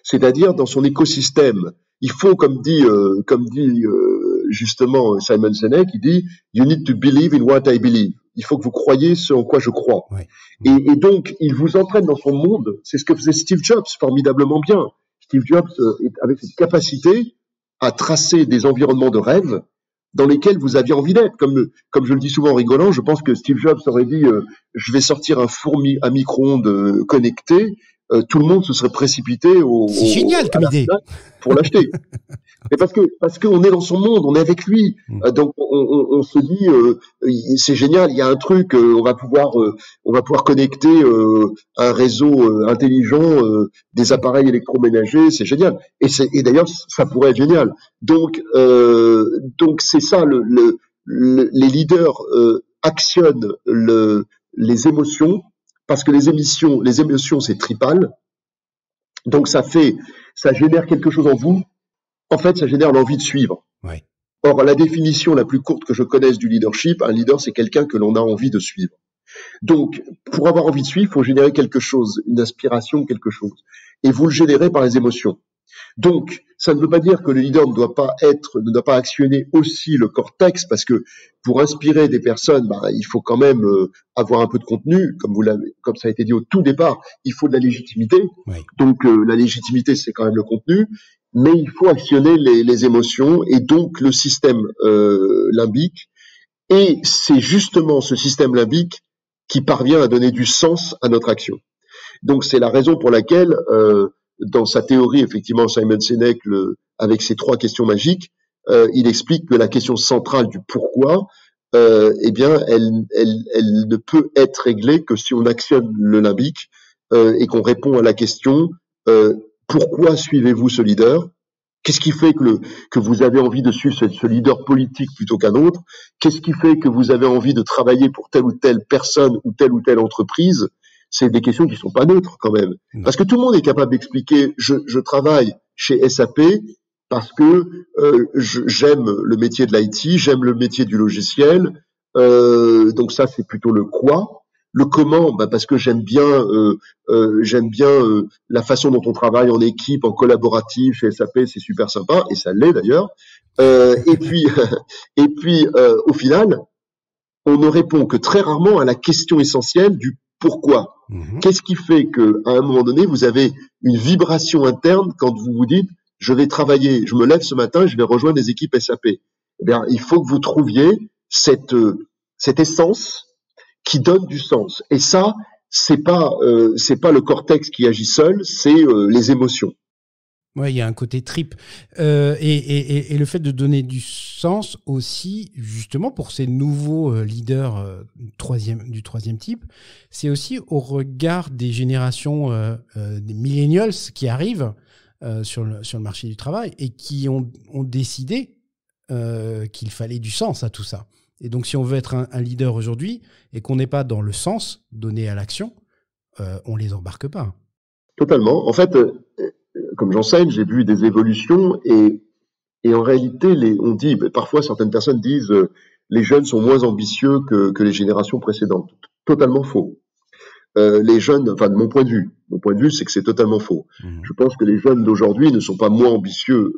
B: c'est-à-dire dans son écosystème. Il faut, comme dit justement Simon Sinek, il dit "You need to believe in what I believe." Il faut que vous croyiez ce en quoi je crois. Ouais. Et donc, il vous entraîne dans son monde. C'est ce que faisait Steve Jobs formidablement bien. Steve Jobs avait cette capacité à tracer des environnements de rêve dans lesquels vous aviez envie d'être. Comme je le dis souvent en rigolant, je pense que Steve Jobs aurait dit je vais sortir un micro-ondes connecté. Tout le monde se serait précipité
A: c'est génial comme idée
B: pour l'acheter. Mais parce qu'on est dans son monde, on est avec lui, donc on se dit c'est génial, il y a un truc, on va pouvoir connecter un réseau intelligent, des appareils électroménagers, c'est génial. Et d'ailleurs ça pourrait être génial. Donc c'est ça, les leaders actionnent les émotions. Parce que les émotions, c'est tripale. Donc ça génère quelque chose en vous. En fait, ça génère l'envie de suivre.
A: Ouais.
B: Or, la définition la plus courte que je connaisse du leadership, un leader, c'est quelqu'un que l'on a envie de suivre. Donc, pour avoir envie de suivre, il faut générer quelque chose, une inspiration, quelque chose. Et vous le générez par les émotions. Donc, ça ne veut pas dire que le leader ne doit pas actionner aussi le cortex, parce que pour inspirer des personnes, il faut quand même avoir un peu de contenu, comme ça a été dit au tout départ, il faut de la légitimité.
A: Oui.
B: Donc, la légitimité, c'est quand même le contenu, mais il faut actionner les émotions et donc le système limbique. Et c'est justement ce système limbique qui parvient à donner du sens à notre action. Donc, c'est la raison pour laquelle dans sa théorie, effectivement, Simon Sinek, avec ses 3 questions magiques, il explique que la question centrale du pourquoi, eh bien, elle ne peut être réglée que si on actionne le limbique et qu'on répond à la question pourquoi suivez-vous ce leader? Qu'est-ce qui fait que vous avez envie de suivre ce leader politique plutôt qu'un autre? Qu'est-ce qui fait que vous avez envie de travailler pour telle ou telle personne ou telle entreprise? C'est des questions qui sont pas neutres quand même.
A: Non.
B: Parce que tout le monde est capable d'expliquer je travaille chez SAP parce que j'aime le métier de l'IT, j'aime le métier du logiciel. Donc ça, c'est plutôt le quoi. Le comment, parce que j'aime bien la façon dont on travaille en équipe, en collaboratif chez SAP, c'est super sympa, et ça l'est d'ailleurs. Et puis au final, on ne répond que très rarement à la question essentielle du pourquoi. Qu'est-ce qui fait qu'à un moment donné, vous avez une vibration interne quand vous vous dites je vais travailler, je me lève ce matin, je vais rejoindre des équipes SAP. Eh bien, il faut que vous trouviez cette essence qui donne du sens. Et ça, c'est pas le cortex qui agit seul, c'est les émotions.
A: Ouais, il y a un côté trip. Et le fait de donner du sens aussi, justement, pour ces nouveaux leaders du troisième type, c'est aussi au regard des générations des millennials qui arrivent sur le marché du travail et qui ont décidé qu'il fallait du sens à tout ça. Et donc, si on veut être un leader aujourd'hui et qu'on n'est pas dans le sens donné à l'action, on les embarque pas.
B: Totalement. En fait, comme j'enseigne, j'ai vu des évolutions et en réalité, on dit, parfois certaines personnes disent les jeunes sont moins ambitieux que les générations précédentes. Totalement faux. Les jeunes, enfin de mon point de vue, c'est que c'est totalement faux. Je pense que les jeunes d'aujourd'hui ne sont pas moins ambitieux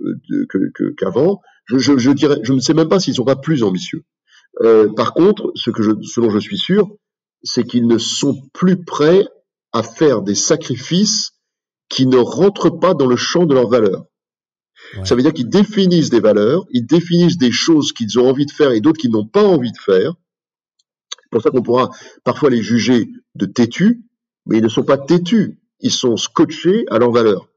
B: qu'avant. Je dirais, je ne sais même pas s'ils sont pas plus ambitieux. Par contre, ce dont je suis sûr, c'est qu'ils ne sont plus prêts à faire des sacrifices qui ne rentrent pas dans le champ de leurs valeurs. Ouais. Ça veut dire qu'ils définissent des valeurs, ils définissent des choses qu'ils ont envie de faire et d'autres qu'ils n'ont pas envie de faire. C'est pour ça qu'on pourra parfois les juger de têtus, mais ils ne sont pas têtus, ils sont scotchés à leurs valeurs.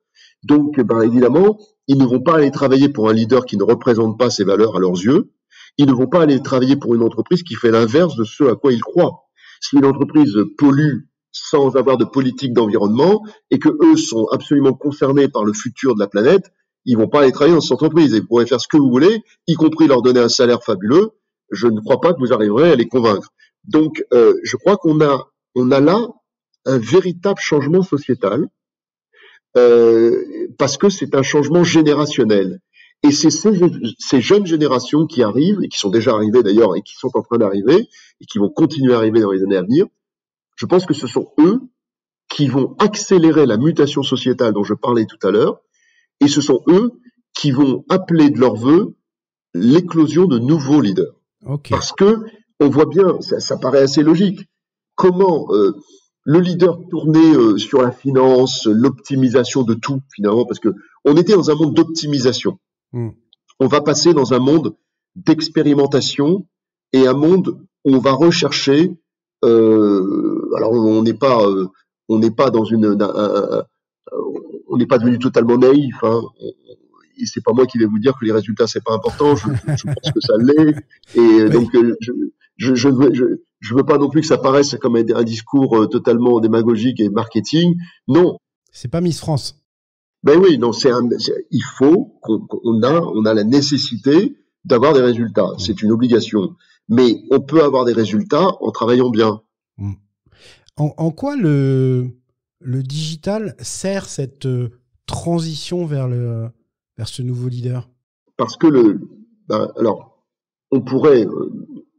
B: Donc, évidemment, ils ne vont pas aller travailler pour un leader qui ne représente pas ces valeurs à leurs yeux. Ils ne vont pas aller travailler pour une entreprise qui fait l'inverse de ce à quoi ils croient. Si une entreprise pollue sans avoir de politique d'environnement et que eux sont absolument concernés par le futur de la planète, ils vont pas aller travailler dans cette entreprise. Ils pourraient faire ce que vous voulez, y compris leur donner un salaire fabuleux. Je ne crois pas que vous arriverez à les convaincre. Donc, je crois qu'on a là un véritable changement sociétal parce que c'est un changement générationnel. Et c'est ces jeunes générations qui arrivent, et qui sont déjà arrivées d'ailleurs, et qui sont en train d'arriver, et qui vont continuer à arriver dans les années à venir, je pense que ce sont eux qui vont accélérer la mutation sociétale dont je parlais tout à l'heure, et ce sont eux qui vont appeler de leur vœu l'éclosion de nouveaux leaders.
A: Okay.
B: Parce que on voit bien, ça paraît assez logique, comment le leader tourné sur la finance, l'optimisation de tout finalement, parce que on était dans un monde d'optimisation. On va passer dans un monde d'expérimentation et un monde où on va rechercher. Alors on n'est pas dans on n'est pas devenu totalement naïf. Hein. C'est pas moi qui vais vous dire que les résultats c'est pas important. Je pense que ça l'est. Et donc je veux pas non plus que ça paraisse comme un discours totalement démagogique et marketing. Non.
A: C'est pas Miss France.
B: Ben oui, non, il faut qu'on a la nécessité d'avoir des résultats. C'est une obligation. Mais on peut avoir des résultats en travaillant bien.
A: En quoi le digital sert cette transition vers ce nouveau leader?
B: Parce que alors, on pourrait,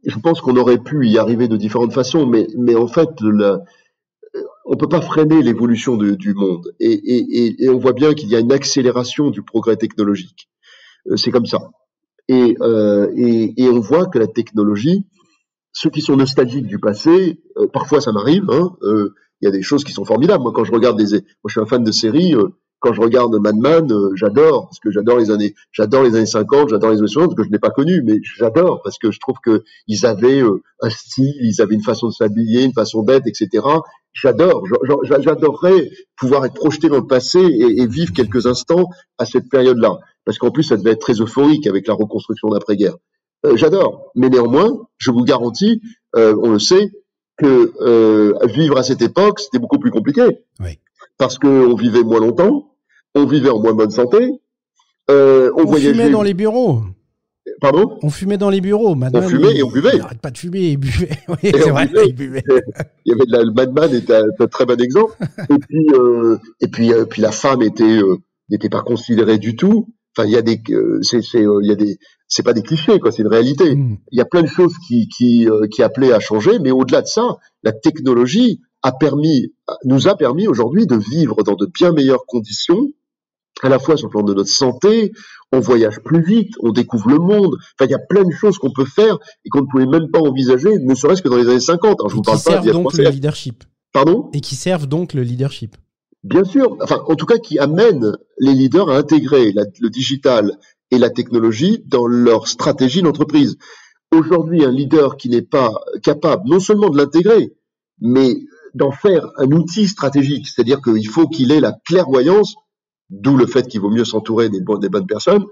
B: je pense qu'on aurait pu y arriver de différentes façons, mais en fait, on peut pas freiner l'évolution du monde. Et on voit bien qu'il y a une accélération du progrès technologique. C'est comme ça. Et on voit que la technologie, ceux qui sont nostalgiques du passé, parfois ça m'arrive, hein, il y a des choses qui sont formidables. Moi, quand je regarde moi je suis un fan de séries, quand je regarde Mad Men, j'adore, parce que j'adore les années 50, j'adore les années 60, que je n'ai pas connu, mais j'adore, parce que je trouve que ils avaient un style, ils avaient une façon de s'habiller, une façon d'être, etc. J'adore, j'adorerais pouvoir être projeté dans le passé et vivre quelques instants à cette période-là, parce qu'en plus ça devait être très euphorique avec la reconstruction d'après-guerre. J'adore, mais néanmoins, je vous garantis, on le sait, que vivre à cette époque, c'était beaucoup plus compliqué,
A: Oui.
B: parce qu'on vivait moins longtemps, on vivait en moins bonne santé, on voyageait.
A: Fumait dans les bureaux.
B: Pardon?
A: On fumait dans les bureaux.
B: On fumait et on buvait.
A: Il n'arrête pas de fumer, il buvait. Oui,
B: Et
A: c'est
B: on
A: vrai,
B: buvait.
A: il buvait.
B: Il y avait le Madman était un très bon exemple. Et puis la femme n'était pas considérée du tout. Enfin, il y a c'est pas des clichés, quoi, c'est une réalité.
A: Mm.
B: Il y a plein de choses qui appelaient à changer, mais au-delà de ça, la technologie nous a permis aujourd'hui de vivre dans de bien meilleures conditions, à la fois sur le plan de notre santé, on voyage plus vite, on découvre le monde. Enfin, il y a plein de choses qu'on peut faire et qu'on ne pouvait même pas envisager, ne serait-ce que dans les années 50. Alors, je vous parle pas d'il y a
A: donc
B: 3
A: le
B: siècles.
A: leadership.
B: Pardon?
A: Et qui servent donc le leadership.
B: Bien sûr. Enfin, en tout cas, qui amènent les leaders à intégrer le digital et la technologie dans leur stratégie d'entreprise. Aujourd'hui, un leader qui n'est pas capable non seulement de l'intégrer, mais d'en faire un outil stratégique, c'est-à-dire qu'il faut qu'il ait la clairvoyance, d'où le fait qu'il vaut mieux s'entourer des bonnes personnes,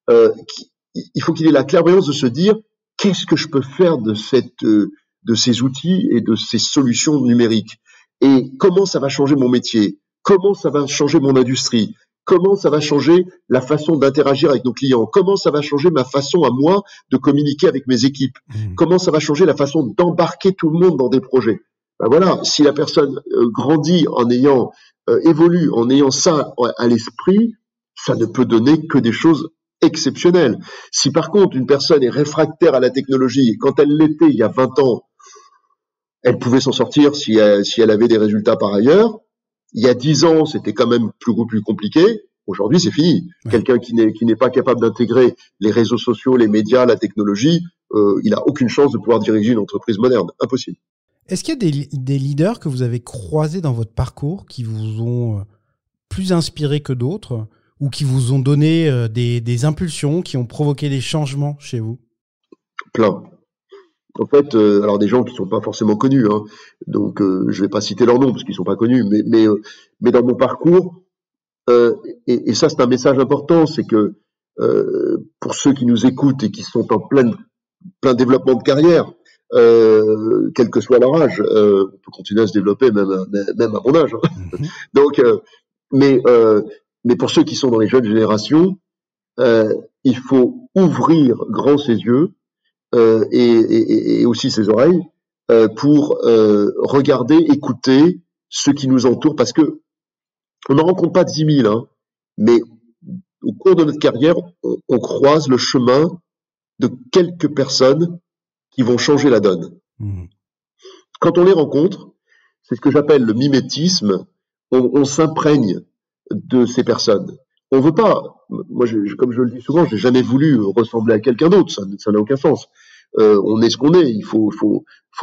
B: il faut qu'il ait la clairvoyance de se dire qu'est-ce que je peux faire de ces outils et de ces solutions numériques, et comment ça va changer mon métier, comment ça va changer mon industrie, comment ça va changer la façon d'interagir avec nos clients, comment ça va changer ma façon à moi de communiquer avec mes équipes, comment ça va changer la façon d'embarquer tout le monde dans des projets. Ben voilà, si la personne grandit en ayant évolue en ayant ça à l'esprit, ça ne peut donner que des choses exceptionnelles. Si par contre une personne est réfractaire à la technologie, quand elle l'était il y a 20 ans, elle pouvait s'en sortir si elle avait des résultats par ailleurs. Il y a 10 ans, c'était quand même plus compliqué. Aujourd'hui, c'est fini. Ouais. Quelqu'un qui n'est pas capable d'intégrer les réseaux sociaux, les médias, la technologie, il n'a aucune chance de pouvoir diriger une entreprise moderne. Impossible.
A: Est-ce qu'il y a des leaders que vous avez croisés dans votre parcours qui vous ont plus inspiré que d'autres ou qui vous ont donné des impulsions, qui ont provoqué des changements chez vous? Plein.
B: En fait, alors des gens qui sont pas forcément connus, hein, donc je vais pas citer leur nom parce qu'ils sont pas connus, mais dans mon parcours, et ça c'est un message important, c'est que pour ceux qui nous écoutent et qui sont en plein développement de carrière, quel que soit leur âge, on peut continuer à se développer même à mon âge. Hein. Mm-hmm. Donc, mais pour ceux qui sont dans les jeunes générations, il faut ouvrir grand ses yeux et aussi ses oreilles pour regarder, écouter ceux qui nous entourent, parce que on n'en rencontre pas 10 000, hein, mais au cours de notre carrière, on croise le chemin de quelques personnes qui vont changer la donne. Mmh. Quand on les rencontre, c'est ce que j'appelle le mimétisme, on s'imprègne de ces personnes. On veut pas, moi comme je le dis souvent, j'ai jamais voulu ressembler à quelqu'un d'autre, ça n'a aucun sens. On est ce qu'on est, il faut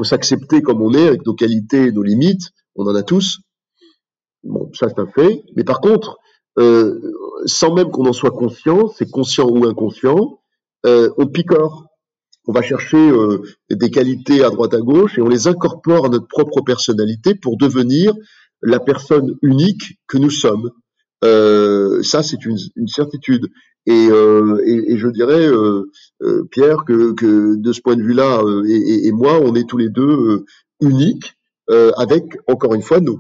B: s'accepter comme on est, avec nos qualités et nos limites, on en a tous. Bon, ça c'est un fait, mais par contre, sans même qu'on en soit conscient, c'est conscient ou inconscient, on picore. On va chercher des qualités à droite à gauche et on les incorpore à notre propre personnalité pour devenir la personne unique que nous sommes. Ça, c'est une certitude. Et je dirais, Pierre, que de ce point de vue-là, et moi, on est tous les deux uniques, avec, encore une fois, nos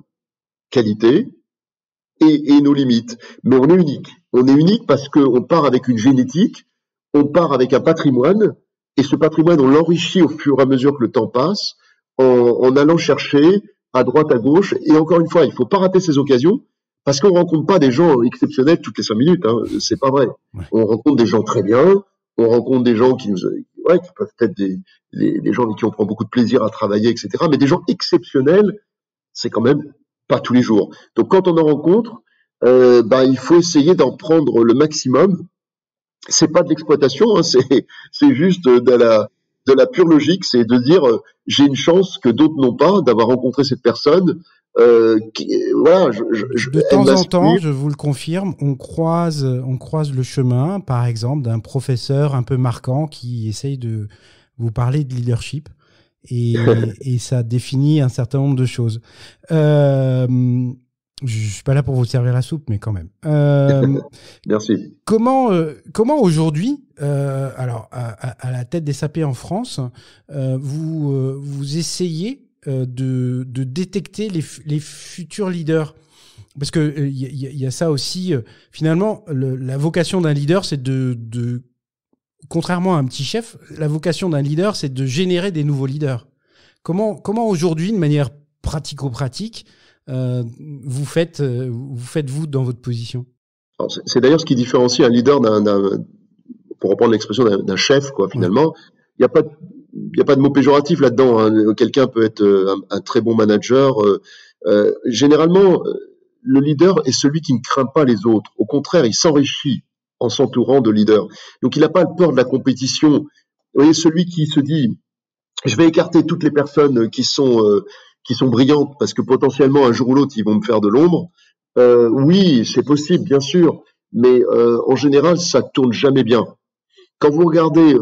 B: qualités et nos limites. Mais on est unique. On est unique parce qu'on part avec une génétique, on part avec un patrimoine, et ce patrimoine, on l'enrichit au fur et à mesure que le temps passe, en allant chercher à droite, à gauche. Et encore une fois, il ne faut pas rater ces occasions, parce qu'on ne rencontre pas des gens exceptionnels toutes les 5 minutes. Hein, c'est pas vrai. Ouais. On rencontre des gens très bien, on rencontre des gens qui peuvent être des gens avec qui on prend beaucoup de plaisir à travailler, etc. Mais des gens exceptionnels, c'est quand même pas tous les jours. Donc quand on en rencontre, il faut essayer d'en prendre le maximum. C'est pas de l'exploitation, hein, c'est juste de la pure logique, c'est de dire j'ai une chance que d'autres n'ont pas d'avoir rencontré cette personne. Voilà,
A: De
B: elle
A: temps en temps,
B: m'inspire.
A: je vous le confirme, on croise le chemin, par exemple, d'un professeur un peu marquant qui essaye de vous parler de leadership et ça définit un certain nombre de choses. Je suis pas là pour vous servir la soupe, mais quand même.
B: Merci.
A: Comment aujourd'hui, alors à la tête des SAP en France, vous essayez de détecter les futurs leaders? Parce que y a ça aussi. Finalement, la vocation d'un leader, c'est contrairement à un petit chef, la vocation d'un leader, c'est de générer des nouveaux leaders. Comment aujourd'hui, de manière pratico-pratique, vous faites vous dans votre position?
B: C'est d'ailleurs ce qui différencie un leader pour reprendre l'expression d'un chef, quoi.
A: Ouais.
B: Finalement, il n'y a pas il y a pas de mot péjoratif là-dedans, hein. Quelqu'un peut être un très bon manager. Généralement, le leader est celui qui ne craint pas les autres. Au contraire, il s'enrichit en s'entourant de leaders. Donc, il n'a pas peur de la compétition. Vous voyez, celui qui se dit, je vais écarter toutes les personnes qui sont brillantes parce que potentiellement un jour ou l'autre ils vont me faire de l'ombre. Oui, c'est possible, bien sûr, mais en général, ça tourne jamais bien. Quand vous regardez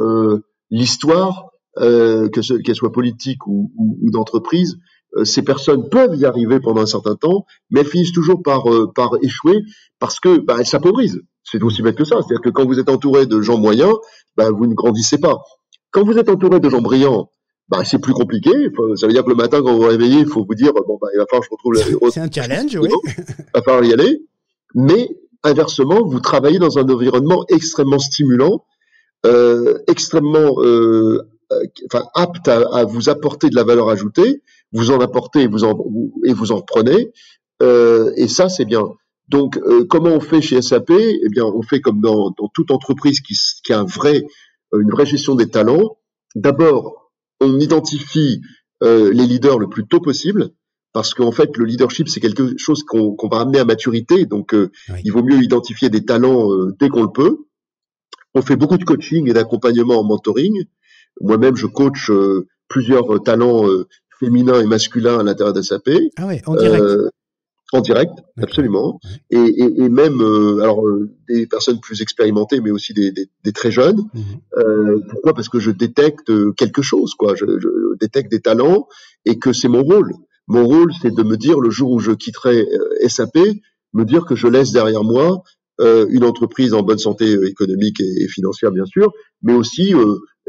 B: l'histoire, qu'elle soit politique ou d'entreprise, ces personnes peuvent y arriver pendant un certain temps, mais elles finissent toujours par échouer parce que elles s'appauvrissent. C'est aussi bête que ça. C'est-à-dire que quand vous êtes entouré de gens moyens, vous ne grandissez pas. Quand vous êtes entouré de gens brillants, c'est plus compliqué. Ça veut dire que le matin, quand vous vous réveillez, il faut vous dire, il va falloir que je retrouve
A: C'est un challenge, oui.
B: Il va falloir y aller. Mais, inversement, vous travaillez dans un environnement extrêmement stimulant, extrêmement apte à vous apporter de la valeur ajoutée. Vous en apportez et vous en reprenez. Et ça, c'est bien. Donc, comment on fait chez SAP? Eh bien, on fait comme dans toute entreprise qui a une vraie gestion des talents. D'abord, on identifie les leaders le plus tôt possible, parce qu'en fait, le leadership, c'est quelque chose qu'on va amener à maturité. Donc,
A: Oui.
B: il vaut mieux identifier des talents dès qu'on le peut. On fait beaucoup de coaching et d'accompagnement en mentoring. Moi-même, je coach plusieurs talents féminins et masculins à l'intérieur de SAP.
A: Ah ouais, en direct.
B: En direct,
A: D'accord.
B: absolument.
A: Ouais.
B: Et même, des personnes plus expérimentées, mais aussi des très jeunes. Pourquoi? Parce que je détecte quelque chose, quoi. Je détecte des talents et que c'est mon rôle. Mon rôle, c'est de me dire, le jour où je quitterai SAP, me dire que je laisse derrière moi une entreprise en bonne santé économique et financière, bien sûr, mais aussi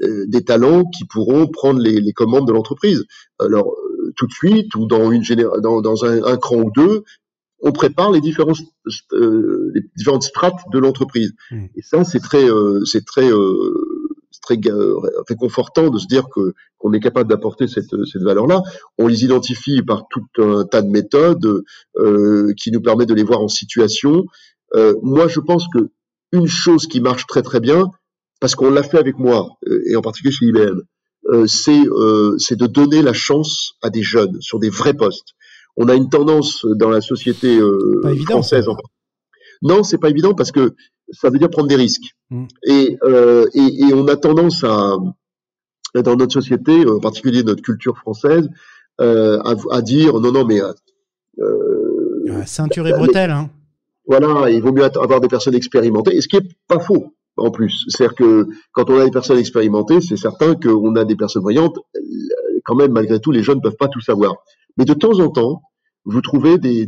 B: des talents qui pourront prendre les commandes de l'entreprise. Alors, tout de suite, ou dans un cran ou deux, on prépare les différentes strates de l'entreprise. Et ça, c'est très réconfortant de se dire qu'on est capable d'apporter cette valeur-là. On les identifie par tout un tas de méthodes qui nous permettent de les voir en situation. Moi, je pense que une chose qui marche très très bien, parce qu'on l'a fait avec moi, et en particulier chez IBM, c'est de donner la chance à des jeunes sur des vrais postes. On a une tendance dans la société française. Non, c'est pas évident parce que ça veut dire prendre des risques. Et on a tendance dans notre société, en particulier notre culture française, à dire non, mais
A: ceinture et bretelles, hein.
B: Voilà, il vaut mieux avoir des personnes expérimentées, et ce qui est pas faux en plus. C'est-à-dire que quand on a des personnes expérimentées, c'est certain qu'on a des personnes brillantes. Quand même, malgré tout, les jeunes ne peuvent pas tout savoir. Mais de temps en temps, vous trouvez des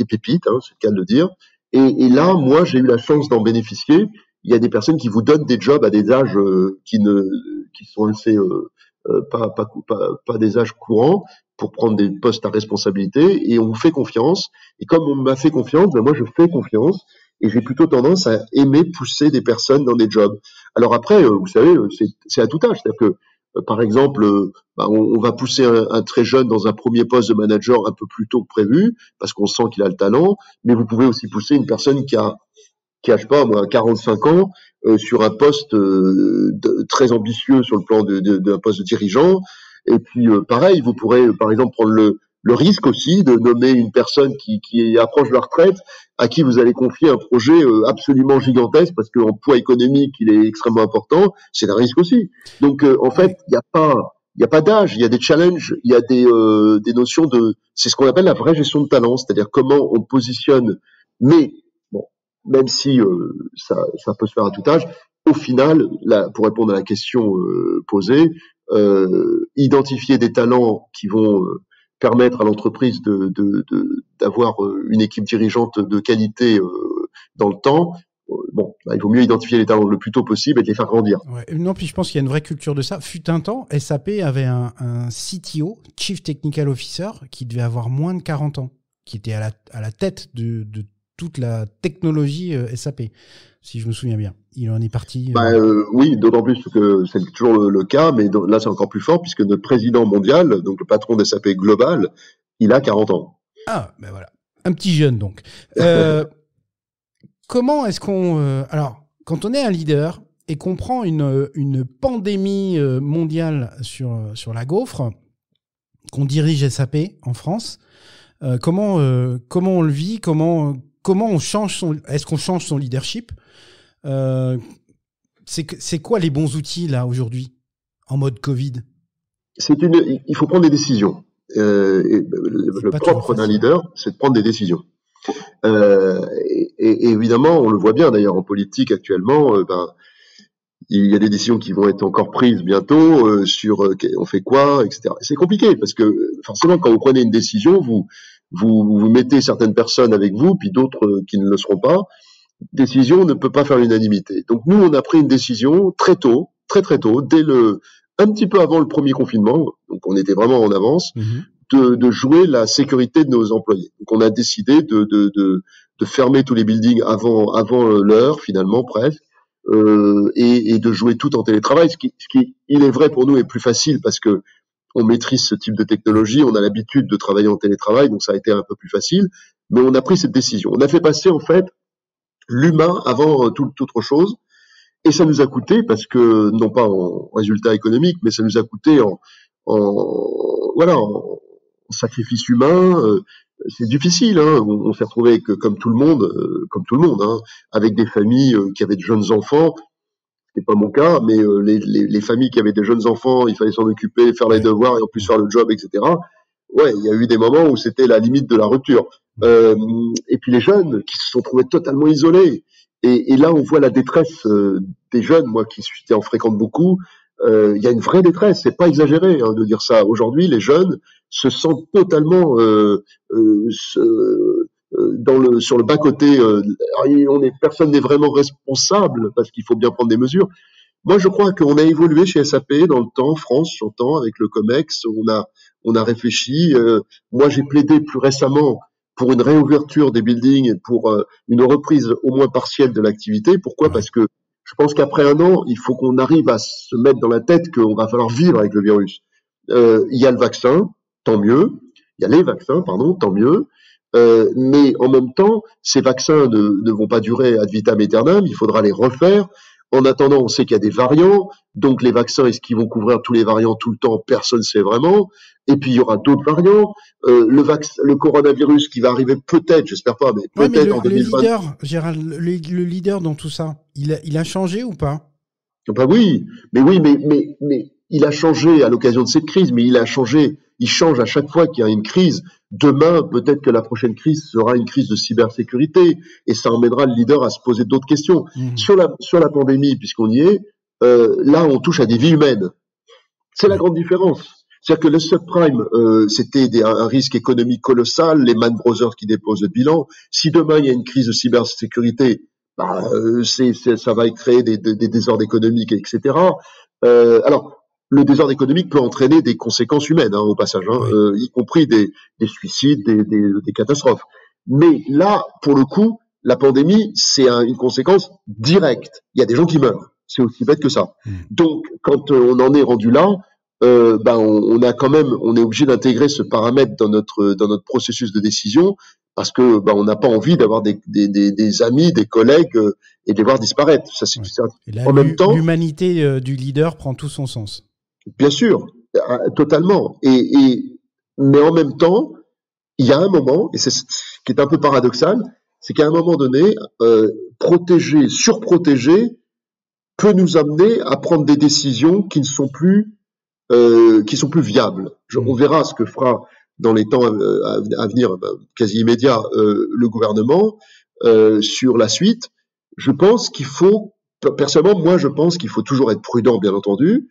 B: pépites, hein, c'est le cas de le dire. Et là, moi, j'ai eu la chance d'en bénéficier. Il y a des personnes qui vous donnent des jobs à des âges qui sont assez pas des âges courants, pour prendre des postes à responsabilité, et on vous fait confiance. Et comme on m'a fait confiance, moi je fais confiance, et j'ai plutôt tendance à aimer pousser des personnes dans des jobs. Alors après, vous savez, c'est à tout âge. C'est-à-dire que, par exemple, on va pousser un très jeune dans un premier poste de manager un peu plus tôt que prévu, parce qu'on sent qu'il a le talent, mais vous pouvez aussi pousser une personne qui a je sais pas moi, 45 ans, sur un poste très ambitieux sur le plan d'un poste de dirigeant. Et puis pareil, vous pourrez par exemple prendre le le risque aussi de nommer une personne qui approche de la retraite, à qui vous allez confier un projet absolument gigantesque, parce qu'en poids économique, il est extrêmement important, c'est un risque aussi. Donc, en fait, il n'y a pas d'âge, il y a des challenges, il y a des notions c'est ce qu'on appelle la vraie gestion de talent, c'est-à-dire comment on positionne, mais bon, même si ça peut se faire à tout âge, au final, pour répondre à la question posée, identifier des talents qui vont permettre à l'entreprise d'avoir une équipe dirigeante de qualité dans le temps. Bon, il vaut mieux identifier les talents le plus tôt possible et de les faire grandir.
A: Ouais. Non, puis je pense qu'il y a une vraie culture de ça. Fut un temps, SAP avait un CTO, Chief Technical Officer, qui devait avoir moins de 40 ans, qui était à la tête de toute la technologie SAP, si je me souviens bien. Il en est parti.
B: Oui, d'autant plus que c'est toujours le cas, mais là c'est encore plus fort puisque notre président mondial, donc le patron de SAP Global, il a 40 ans.
A: Ah, ben voilà. Un petit jeune donc. Comment est-ce qu'on... alors, quand on est un leader et qu'on prend une pandémie mondiale sur la gaufre, qu'on dirige SAP en France, comment on le vit, comment on change est-ce qu'on change son leadership, c'est quoi les bons outils là aujourd'hui en mode Covid?
B: Il faut prendre des décisions. Le propre d'un leader, c'est de prendre des décisions. Et évidemment, on le voit bien d'ailleurs en politique actuellement, il y a des décisions qui vont être encore prises bientôt sur on fait quoi, etc. C'est compliqué parce que forcément, quand vous prenez une décision, vous mettez certaines personnes avec vous, puis d'autres qui ne le seront pas. Décision ne peut pas faire l'unanimité. Donc nous, on a pris une décision très tôt, très tôt, un petit peu avant le premier confinement, donc on était vraiment en avance, de jouer la sécurité de nos employés. Donc on a décidé de fermer tous les buildings avant l'heure, finalement presque, et de jouer tout en télétravail, ce qui il est vrai pour nous est plus facile parce que on maîtrise ce type de technologie, on a l'habitude de travailler en télétravail, donc ça a été un peu plus facile, mais on a pris cette décision. On a fait passer en fait l'humain avant toute autre chose, et ça nous a coûté, parce que, non pas en résultat économique, mais ça nous a coûté en sacrifice humain. C'est difficile, hein. On s'est retrouvé comme tout le monde, hein, avec des familles qui avaient de jeunes enfants. C'est pas mon cas, mais les familles qui avaient des jeunes enfants, il fallait s'en occuper, faire les devoirs et en plus faire le job, etc. Ouais, il y a eu des moments où c'était la limite de la rupture. Et puis les jeunes qui se sont trouvés totalement isolés. Et là, on voit la détresse des jeunes. Moi, qui en fréquente beaucoup, il y a une vraie détresse. C'est pas exagéré de dire ça. Aujourd'hui, les jeunes se sentent totalement sur le bas côté. Personne n'est vraiment responsable parce qu'il faut bien prendre des mesures. Moi, je crois qu'on a évolué chez SAP dans le temps, France, j'entends, avec le COMEX. On a réfléchi. Moi, j'ai plaidé plus récemment pour une réouverture des buildings et pour une reprise au moins partielle de l'activité. Pourquoi ? Parce que je pense qu'après un an, il faut qu'on arrive à se mettre dans la tête qu'on va falloir vivre avec le virus. Il y a le vaccin, tant mieux. Il y a les vaccins, pardon, tant mieux. Mais en même temps, ces vaccins ne vont pas durer ad vitam aeternam. Il faudra les refaire. En attendant, on sait qu'il y a des variants. Donc les vaccins, est-ce qu'ils vont couvrir tous les variants tout le temps ? Personne ne sait vraiment. Et puis il y aura d'autres variants. Le coronavirus qui va arriver peut-être, j'espère pas, mais peut-être en 2020.
A: Le leader, Gérald, le leader dans tout ça, il a changé ou pas ?
B: Ben oui, mais il a changé à l'occasion de cette crise, mais il change à chaque fois qu'il y a une crise. Demain, peut-être que la prochaine crise sera une crise de cybersécurité, et ça emmènera le leader à se poser d'autres questions. Sur la pandémie, puisqu'on y est, là, on touche à des vies humaines. C'est la grande différence. C'est-à-dire que le subprime, c'était un risque économique colossal, les Man Brothers qui déposent le bilan. Si demain il y a une crise de cybersécurité, ça va créer des désordres économiques, etc. Alors, le désordre économique peut entraîner des conséquences humaines, au passage, y compris des suicides, des catastrophes. Mais là, pour le coup, la pandémie, c'est une conséquence directe. Il y a des gens qui meurent. C'est aussi bête que ça. Donc, quand on en est rendu là, on est obligé d'intégrer ce paramètre dans notre processus de décision, parce que on n'a pas envie d'avoir des amis, des collègues et de les voir disparaître. Ça, c'est
A: en même temps, l'humanité du leader prend tout son sens.
B: Bien sûr, totalement. Mais en même temps, il y a un moment, et c'est ce qui est un peu paradoxal, c'est qu'à un moment donné, protéger, surprotéger, peut nous amener à prendre des décisions qui sont plus viables. On verra ce que fera dans les temps à venir, quasi immédiats, le gouvernement sur la suite. Je pense qu'il faut, personnellement, moi, je pense qu'il faut toujours être prudent, bien entendu,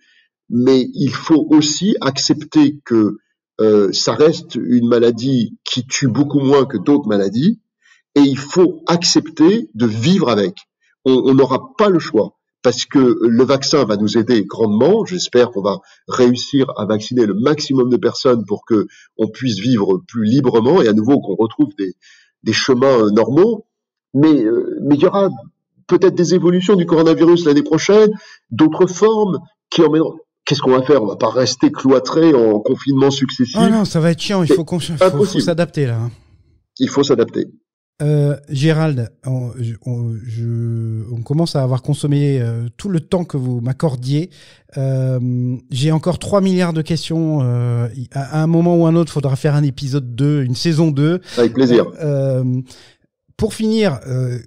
B: mais il faut aussi accepter que ça reste une maladie qui tue beaucoup moins que d'autres maladies, et il faut accepter de vivre avec. On n'aura pas le choix, parce que le vaccin va nous aider grandement. J'espère qu'on va réussir à vacciner le maximum de personnes pour que on puisse vivre plus librement et à nouveau qu'on retrouve des chemins normaux. Mais il y aura peut-être des évolutions du coronavirus l'année prochaine, d'autres formes qui emmèneront. Qu'est-ce qu'on va faire? On va pas rester cloîtré en confinement successif.
A: Oh non, ça va être chiant. Il faut s'adapter là.
B: Il faut s'adapter.
A: Gérald, on commence à avoir consommé tout le temps que vous m'accordiez. J'ai encore 3 milliards de questions. À un moment ou un autre, il faudra faire un épisode 2, une saison 2.
B: Avec plaisir.
A: Pour finir,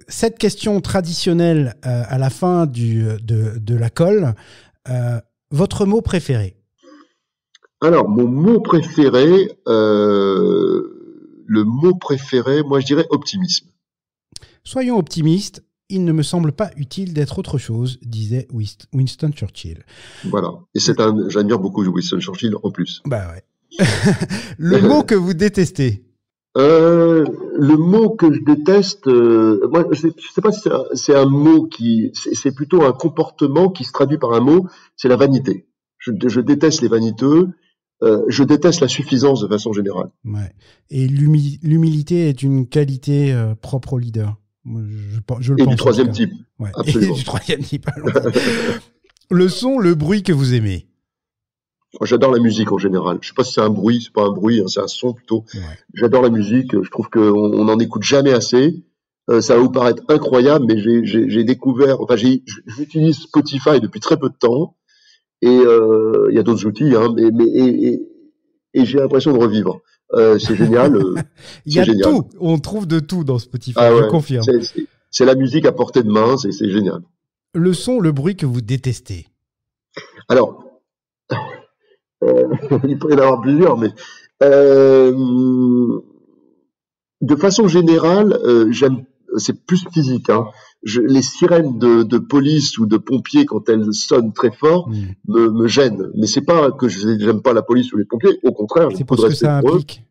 A: cette question traditionnelle à la fin de la colle, votre mot préféré?
B: Alors, mon mot préféré, le mot préféré, moi je dirais optimisme.
A: Soyons optimistes, il ne me semble pas utile d'être autre chose, disait Winston Churchill.
B: Voilà, et j'admire beaucoup Winston Churchill en plus.
A: Bah ouais. Le mot que vous détestez?
B: Le mot que je déteste, moi je sais pas si c'est un mot c'est plutôt un comportement qui se traduit par un mot, c'est la vanité. Je déteste les vaniteux. Je déteste la suffisance de façon générale.
A: Ouais. Et l'humilité est une qualité propre au leader. Je le pense.
B: Et du troisième type.
A: Ouais. Absolument. Et du troisième type. Le son, le bruit que vous aimez.
B: J'adore la musique en général. Je sais pas si c'est un bruit, c'est pas un bruit, hein, c'est un son plutôt.
A: Ouais.
B: J'adore la musique. Je trouve qu'on n'en écoute jamais assez. Ça va vous paraître incroyable, mais j'ai découvert. Enfin, j'utilise Spotify depuis très peu de temps. Et il y a d'autres outils, hein, et j'ai l'impression de revivre. C'est génial.
A: Il y a génial. Tout. On trouve de tout dans Spotify.
B: Ah ouais,
A: je confirme.
B: C'est la musique à portée de main. C'est génial.
A: Le son, le bruit que vous détestez.
B: Alors, il peut y en avoir plusieurs, mais de façon générale, j'aime. C'est plus physique, hein. Les sirènes de police ou de pompiers, quand elles sonnent très fort, me gênent. Mais c'est pas que j'aime pas la police ou les pompiers, au contraire.
A: C'est parce que ça implique.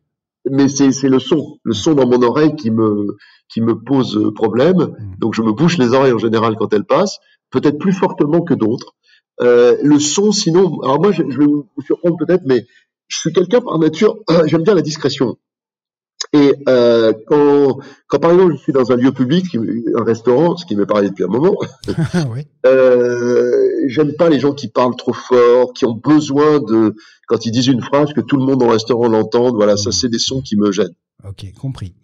B: Mais c'est le son dans mon oreille qui me pose problème. Donc je me bouche les oreilles en général quand elles passent, peut-être plus fortement que d'autres. Le son, sinon, alors moi je vais vous surprendre peut-être, mais je suis quelqu'un par nature, j'aime bien la discrétion. Et quand par exemple je suis dans un lieu public, un restaurant, ce qui m'est parlé depuis un moment,
A: oui.
B: J'aime pas les gens qui parlent trop fort, qui ont besoin de, quand ils disent une phrase, que tout le monde dans le restaurant l'entende. Voilà, ça c'est des sons qui me gênent.
A: Ok, compris.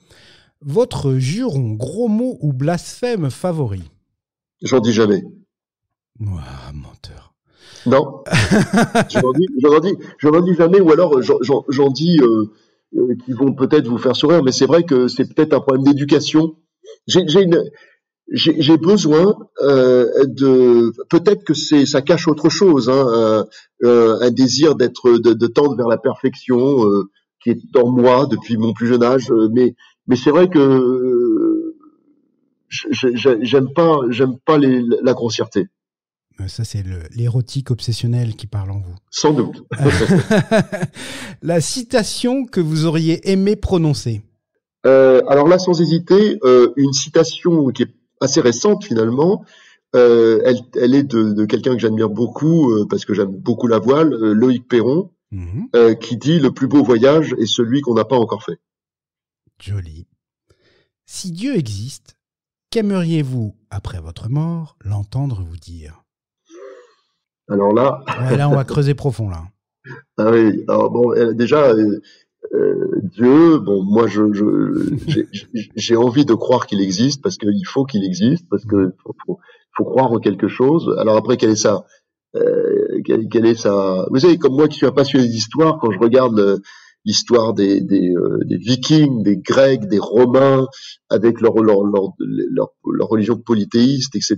A: Votre juron, gros mot ou blasphème favori?
B: J'en dis jamais.
A: Ouah, menteur.
B: Non. j'en dis jamais, ou alors j'en dis qui vont peut-être vous faire sourire, mais c'est vrai que c'est peut-être un problème d'éducation. J'ai besoin de, peut-être que ça cache autre chose, hein, un désir de tendre vers la perfection qui est en moi depuis mon plus jeune âge, mais c'est vrai que j'aime pas la grossièreté.
A: Ça, c'est l'érotique obsessionnel qui parle en vous.
B: Sans doute.
A: La citation que vous auriez aimé prononcer?
B: Alors là, sans hésiter, une citation qui est assez récente finalement. Elle est de quelqu'un que j'admire beaucoup, parce que j'aime beaucoup la voile, Loïc Perron, qui dit « Le plus beau voyage est celui qu'on n'a pas encore fait ».
A: Joli. Si Dieu existe, qu'aimeriez-vous, après votre mort, l'entendre vous dire?
B: Alors là...
A: Ouais, là, on va creuser profond, là.
B: Ah oui, alors bon, déjà, Dieu, bon, moi, j'ai envie de croire qu'il existe, parce qu'il faut qu'il existe, parce que faut croire en quelque chose. Alors après, quelle est sa... Vous savez, comme moi qui suis un passionné d'histoire, quand je regarde l'histoire des Vikings, des Grecs, des Romains, avec leur religion polythéiste, etc.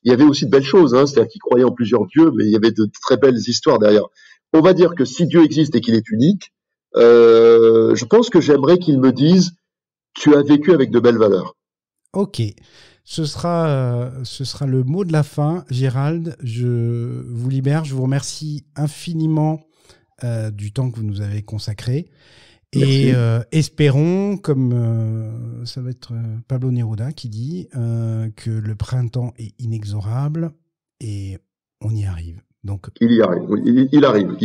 B: Il y avait aussi de belles choses, hein, c'est-à-dire qu'ils croyaient en plusieurs dieux, mais il y avait de très belles histoires derrière. On va dire que si Dieu existe et qu'il est unique, je pense que j'aimerais qu'il me dise « tu as vécu avec de belles valeurs ».
A: Ok, ce sera le mot de la fin. Gérald, je vous libère, je vous remercie infiniment du temps que vous nous avez consacré. Et espérons, comme ça va être Pablo Neruda qui dit, que le printemps est inexorable et on y arrive. Donc,
B: il y arrive, il arrive.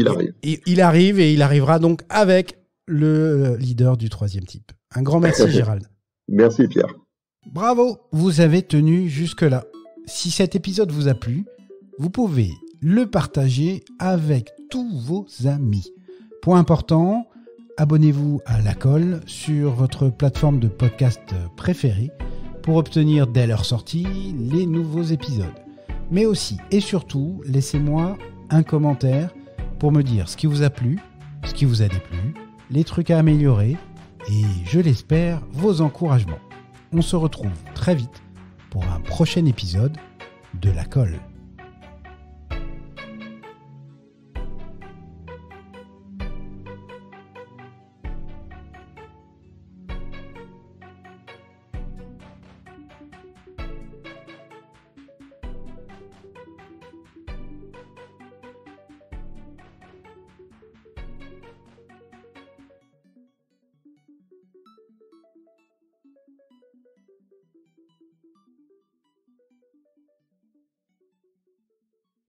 A: Il arrive et il arrivera donc avec le leader du troisième type. Un grand merci Gérald.
B: Merci Pierre.
A: Bravo, vous avez tenu jusque-là. Si cet épisode vous a plu, vous pouvez le partager avec tous vos amis. Point important, abonnez-vous à La Colle sur votre plateforme de podcast préférée pour obtenir dès leur sortie les nouveaux épisodes. Mais aussi et surtout, laissez-moi un commentaire pour me dire ce qui vous a plu, ce qui vous a déplu, les trucs à améliorer et, je l'espère, vos encouragements. On se retrouve très vite pour un prochain épisode de La Colle.